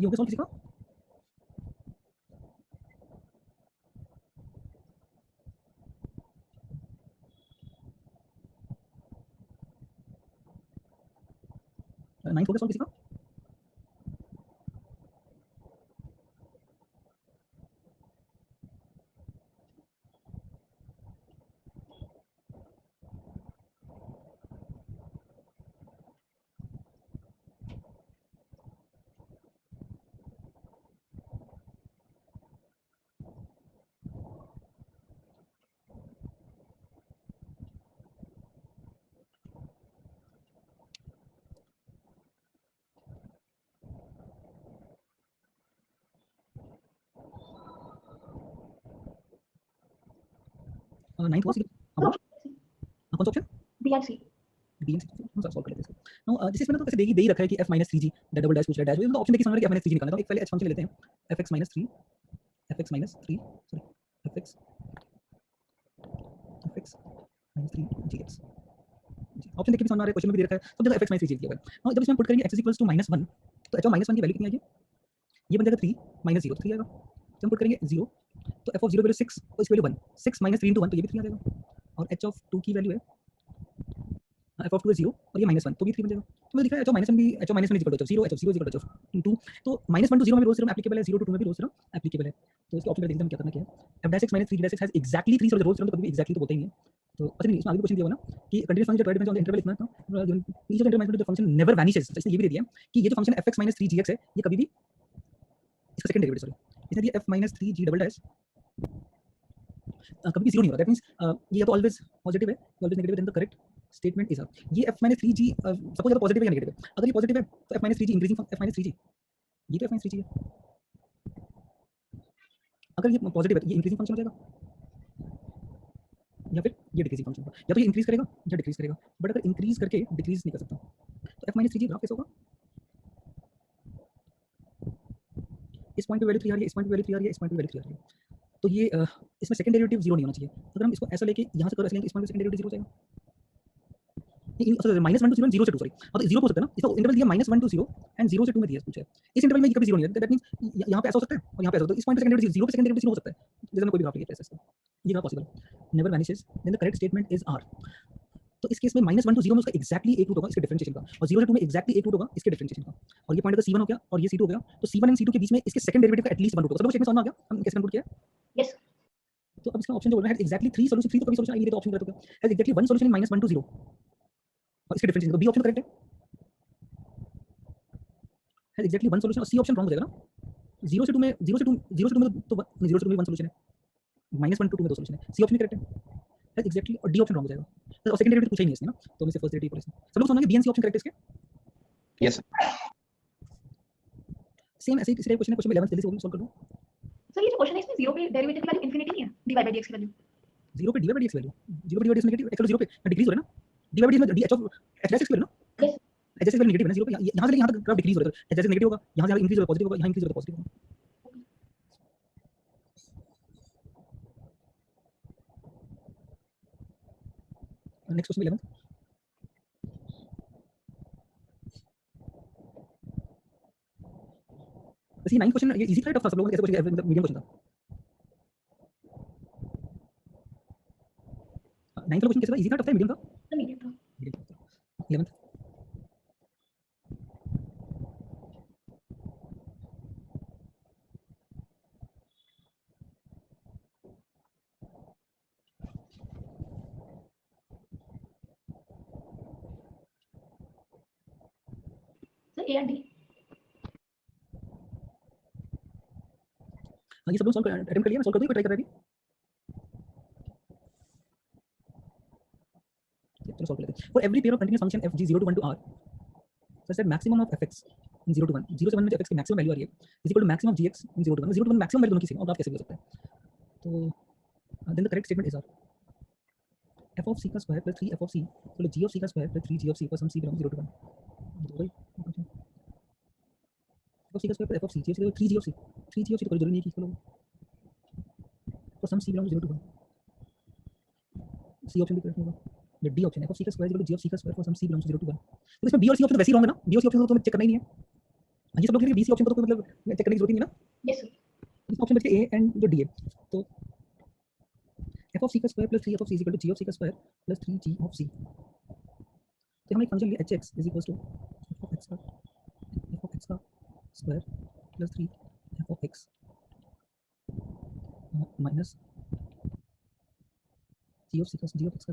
ये हो गया सॉल्व किसी का? नाइन्थ हो गया सॉल्व किसी का? नाइन्थ हो गया. कौन सा option? B and C. B and C. हम सॉल्व कर लेते हैं इसको. नाउ जैसे इसमें तो कैसे दे ही रखा है कि f - 3g डबल डैश पूछ रहा है डैश. तो ऑप्शन देखिए समझ रहे कि f - 3g निकालना. तो एक पहले h फंक्शन ले लेते हैं. fx - 3 fx - 3 sorry fx -3gx. Option देखिए भी समझ में आ रहा है, क्वेश्चन में भी दे रखा है. सब जगह fx - 3g दिया हुआ है. नाउ जब इसमें पुट करेंगे x = -1 तो h of -1 की वैल्यू कितनी आएगी? ये बन जाएगा 3 - 0 तो 3 आएगा. जब हम पुट करेंगे 0 तो f of 0 वैल्यू 6 और इसकी वैल्यू 1. 6 - 3 * 1 तो ये भी 3 आ जाएगा. और h of 2 की वैल्यू है f of 2 है 0 और ये -1 तो भी 3 बन जाएगा. तो मुझे दिख रहा है h of -1 भी h of -1 equal to 0, h of 0 equal to 2. तो -1 to 0 में भी रोल्स थ्योरम एप्लीकेबल है, 0 to 2 में भी रोल्स थ्योरम एप्लीकेबल है. तो इसके ऑप्शन पे देखते हैं क्या करना क्या है. f dash x - 3 dash x has exactly 3 solve Rolle's theorem. तो कभी भी एग्जैक्टली तो बोलते ही नहीं है. तो अच्छा नहीं, इसमें आगे क्वेश्चन दिया हुआ ना कि continuous function try difference on the interval लिखना था. Is the interval the function never vanishes. इसने ये भी दे दिया कि ये जो फंक्शन fx - 3gx है ये कभी भी इसका सेकंड डेरिवेटिव सॉरी इसने दिया f - 3g डबल डैश कभी भी 0 नहीं होगा. दैट मींस ये या तो ऑलवेज पॉजिटिव है या always negative. Then the correct statement is ये f - 3g सपोज या तो पॉजिटिव है या नेगेटिव है. अगर ये पॉजिटिव है तो f - 3g increasing f - 3g ये तो f - 3g है. अगर ये पॉजिटिव है तो ये इंक्रीजिंग फंक्शन हो जाएगा या फिर ये डिक्रीजिंग फंक्शन होगा. या तो ये इंक्रीज करेगा या डिक्रीज करेगा. बट अगर इंक्रीज करके डिक्रीज नहीं कर सकता तो f - 3g ग्राफ कैसा होगा? इस पॉइंट पे वैल्यू 3 आ रही है, इस पॉइंट पे वैल्यू 3 आ रही है, इस पॉइंट पे वैल्यू 3 आ रही है. तो ये इसमें सेकंड डेरिवेटिव 0 नहीं होना चाहिए. अगर हम इसको ऐसा लेके यहां से करो ऐसे लेंगे इस पॉइंट पे सेकंड डेरिवेटिव 0 हो जाएगा. नहीं सॉरी -1 to 0 and 0 से 2 सॉरी. और 0 हो सकता है ना. इसका इंटरवल दिया -1 to 0 एंड 0 से 2 में दिया पूछा है. इस इंटरवल में ये कभी 0 नहीं है. दैट मींस यहां पे ऐसा हो सकता है और यहां पे ऐसा हो सकता है. इस पॉइंट पे सेकंड डेरिवेटिव 0 पे सेकंड डेरिवेटिव 0 हो सकता है. जैसे मैं कोई भी ग्राफ लिया ऐसा ये ना possible never vanishes. Then the correct statement is r. तो इस केस में -1 to 0 में उसका एक्जैक्टली एक रूट होगा इसके डिफरेंशिएशन का और 0 से 2 में एक्जैक्टली एक रूट होगा इसके डिफरेंशिएशन का. और ये पॉइंट अगर c1 हो गया और ये c2 हो गया तो c1 एंड c2 के बीच में इसके सेकंड डेरिवेटिव का एटलीस्ट 1 रूट होगा. सब लोग स्टेटमेंट समझ में आ गया हम कैसे कंप्यूट किया? Yes. तो अब इसका ऑप्शन जो बोल रहा है एक्जैक्टली 3 सॉल्यूशन 3 तो कभी सॉल्यूशन आई नहीं. तो ऑप्शन गलत हो गया. Has exactly 1 solution in -1 to 0 और इसके डिफरेंशिएशन तो बी ऑप्शन करेक्ट है. हैज एक्जैक्टली 1 सॉल्यूशन और सी ऑप्शन रॉन्ग हो जाएगा ना. 0 से 2 में 0 से 2 में तो 0 से 2 में 1 सॉल्यूशन है. -1 to 2 में 2 सॉल्यूशन है. सी ऑप्शन करेक्ट है. हैज एक्जैक्टली और डी ऑप्शन रॉन्ग हो जाएगा. तो सेकंड डेरिवेटिव पूछा ही नहीं इसने ना. तो हम इसे फर्स्ट डेरिवेटिव बोलेंगे. सब लोग समझ गए B and C option correct है इसके. Yes, sir. सेम ऐसे ही किसी क्वेश्चन में 11 जल्दी से सॉल्व कर दो. सर ये जो क्वेश्चन है इसमें 0 पे डेरिवेटिव की वैल्यू इंफिनिटी नहीं है dy by dx की वैल्यू. 0 पे dy by dx वैल्यू 0 पे dy by dx negative. Actually 0 पे डिक्रीज हो रहा है ना. dy by dx में d h of h dash x value ना. Yes. एचएस वैल्यू नेगेटिव है ना 0 पे, यहाँ से लेके यहाँ तक ग्राफ डिक्रीज हो रहा है, तो एचएस नेगेटिव होगा, यहाँ से इंक्रीज होगा पॉजिटिव होगा, यहाँ इंक्रीज होगा पॉजिटिव होगा। Next question 11। वैसे ये 9 क्वेश्चन ये इजी था टफ था सब लोगों ने ऐसे क्वेश्चन मीडियम क्वेश्चन था। 9th क्वेश्चन कैसा था, इजी था टफ था मीडियम था? मीडियम था। 11th sir A and D. ये सब लोग सॉल्व अटेम्प्ट कर लिया, मैं सॉल्व कर दूं, कोई ट्राई कर रहा है अभी? चलो सॉल्व कर लेते हैं। For every pair of continuous function f g 0 to 1 to r, so said maximum of fx in 0 to 1, 0 से 1 में जो fx की मैक्सिमम वैल्यू आ रही है is equal to maximum of gx in 0 to 1, 0 to 1 maximum value दोनों की same है, और ग्राफ कैसे भी हो सकता है। तो then the correct statement is R f of c का square plus 3 f of c equal to g of c का square plus 3 g of c पर सम c बिलोंग 0 to 1। तो भाई f of c का square plus f of c, g of c 3 g of c, 3 g of c तो कोई जरूरी नहीं है कि इक्वल हो, और some c belong 0 to 1। c option भी करेक्ट होगा, ये डी ऑप्शन है, f of c का square equal to g of c का square for some c belongs 0 to 1। तो इसमें b और c ऑप्शन तो वैसे ही रॉन्ग है ना, b और c ऑप्शन तो तुम्हें चेक करना ही नहीं है। ये सब लोग कह रहे हैं b c ऑप्शन को तो मतलब चेक करने की जरूरत ही नहीं है ना। Yes sir. इसमें ऑप्शन बचते a एंड जो d है, तो f of c का square plus 3 f of c equal to g of c का square plus 3g of c। तो हम एक फंक्शन लिए hx is equal to f of x का square plus 3 f of x minus g of x का square plus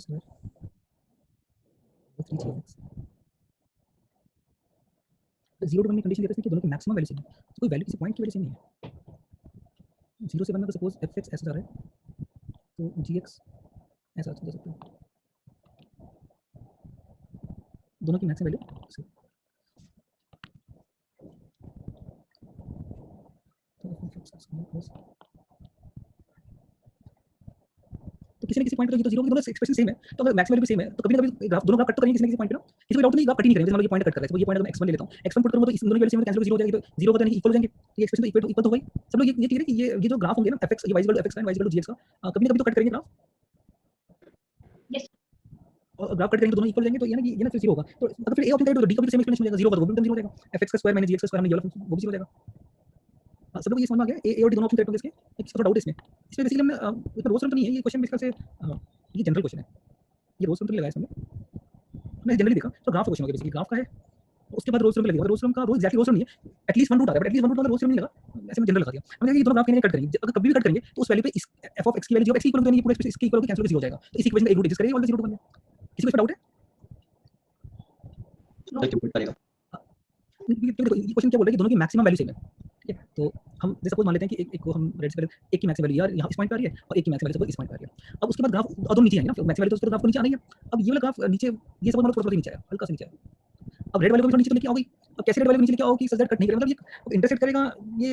3g of x। 0 to 1 में condition देते हैं कि दोनों की मैक्सिमम वैल्यू सेम है, तो कोई वैल्यू किसी पॉइंट की वैल्यू सेम नहीं है। 0 से 1 में तो सपोज fx ऐसा जा रहा है, तो gx ऐसा जा सकता है, दोनों की मैक्सिमम वैल्यू सेम। तो किसी न किसी पॉइंट पे तो 0 की दोनों एक्सप्रेशन सेम है, तो अगर मैक्सिमम वैल्यू भी सेम है तो कभी ना कभी ग्राफ दोनों ग्राफ कट तो करेंगे किसी न किसी पॉइंट पे ना, किसी को डाउट नहीं ग्राफ कट ही नहीं करेंगे, जैसे मान लो ये पॉइंट कट कर रहा है, तो ये पॉइंट अगर मैं x1 ले लेता हूं, x1 पुट करूंगा तो इस दोनों की वैल्यू सेम है, कैंसिल होकर 0 हो जाएगी, तो 0 का तो नहीं इक्वल हो जाएंगे, ये एक्सप्रेशन तो इक्वल तो हो गई। सब लोग ये क्लियर है कि ये जो ग्राफ होंगे ना fx y = fx and y = gx का कभी ना कभी तो कट करेंगे ग्राफ, यस। और ग्राफ कट करेंगे तो दोनों इक्वल हो जाएंगे, तो ये ना फिर 0 होगा। तो अगर फिर a ऑप्शन करें तो d का भी सेम एक्सप्रेशन हो जाएगा, 0 का तो वो भी 0 हो जाएगा, fx का स्क्वायर माइनस gx का स्क्वायर हमने ये वाला फंक्शन वो भी 0 हो जाएगा। सब लोग ये समझ में आ गया, a और d दोनों ऑप्शन करेक्ट होंगे इसके, किसी को डाउट है इसमें बेसिकली हमने इसमें रोज तो नहीं है ये क्वेश्चन, बेसिकली से ये जनरल क्वेश्चन है, ये रोज तो नहीं लगाया इसमें, मैं जनरली देखा तो ग्राफ क्वेश्चन हो गया, बेसिकली ग्राफ का है, उसके बाद रोज टर्म लगेगा, रोज टर्म का रोज एक्चुअली रोज टर्म नहीं है, एटलीस्ट 1 रूट आ रहा है, बट एटलीस्ट 1 रूट वाला रोज टर्म नहीं लगा, ऐसे में जनरल लगा दिया हमने, ये दोनों ग्राफ कहीं कट करेंगे, अगर कभी भी कट करेंगे तो उस वैल्यू पे इस f of x की वैल्यू जो x इक्वल होगी, ये पूरा एक्सप्रेशन इसके इक्वल होकर कैंसिल होकर 0 हो जाएगा, तो इस इक्वेशन में एक रूट एडजस्ट करेंगे और 0 to 1 में। किसी को डाउट है? सर कंप्यूट करेगा। देखो ये क्वेश्चन क्या बोल रहा है कि दोनों की मैक्सिमम वैल्यू सेम है, ठीक है, तो हम जैसे सपोज मान लेते हैं कि एक को हम रेड से एक की मैक्सिमम वैल्यू यार यहाँ इस पॉइंट पे आ रही है और एक की मैक्सिमम वैल्यू इस पॉइंट पे आ रही है। अब उसके बाद ग्राफ दोनों नीचे आएंगे ना, मैक्सिमम वैल्यू तो ग्राफ को नीचे आना ही है। अब ये वाला ग्राफ नीचे, ये सपोज मान लो थोड़ा नीचे आया, हल्का सा नीचे आया, अब रेड वाले को भी नीचे लेके आओगे, अब कैसे रेड वाले को नीचे लेके आओगे कि सर कट नहीं करेगा, मतलब ये इंटरसेक्ट करेगा, ये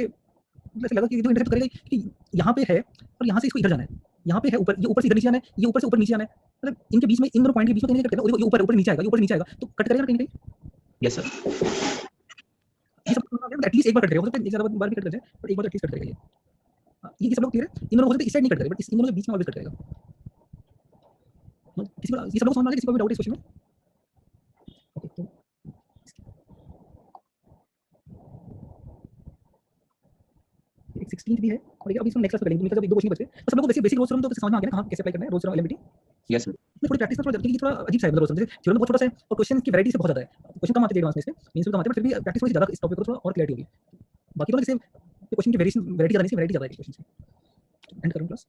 जैसे लगा कि जो इंटरसेक्ट करेगा कि यहाँ पे है और यहाँ से इसको इधर जाना है, यहाँ पे है ऊपर, ये ऊपर से इधर नीचे आना है, ये ऊपर से ऊपर नीचे आना है, मतलब इनके बीच में इन दोनों पॉइंट के बीच में कहीं कट करेगा, ये ऊपर ऊपर नीचे आएगा, ये ऊपर नीचे आएगा तो कट करेगा कहीं ना कहीं। Yes sir. ये सब एटलीस्ट एक बार कट करेगा, हो सकता है ज्यादा बार भी कट कर जाए, पर एक बार एटलीस्ट कट करेगा ये सब लोग क्लियर है। इन दोनों हो सकता है इस साइड नहीं कट करेगा, बट इन दोनों के बीच में ऑलवेज कट करेगा। किसी को ये सब लोग समझ में आ गया, किसी को भी डाउट है इस क्वेश्चन में? ओके, तो एक 16th भी है और एक अभी इसमें नेक्स्ट क्लास करेंगे, मतलब अभी दो क्वेश्चन बचे, तो सब लोग को बेसिक रोज थ्योरम तो समझ में आ गया ना, कहां कैसे अप्लाई करना है Rolle's theorem LMVT. Yes sir. इसमें थोड़ी प्रैक्टिस थोड़ा थोड़ा अजीब सा है, मतलब रोज थ्योरम थ्योरम बहुत छोटा सा है और क्वेश्चन की वैरायटी से बहुत ज्यादा है, क्वेश्चन कम आते हैं एडवांस में, इसमें मींस में कम आते हैं, बट फिर भी प्रैक्टिस थोड़ी ज्यादा इस टॉपिक पर थोड़ा और क्लैरिटी होगी। बाकी तो जैसे क्वेश्चन की वेरिएशन वैरायटी ज्यादा है, क्वेश्चन से एंड करूं क्लास।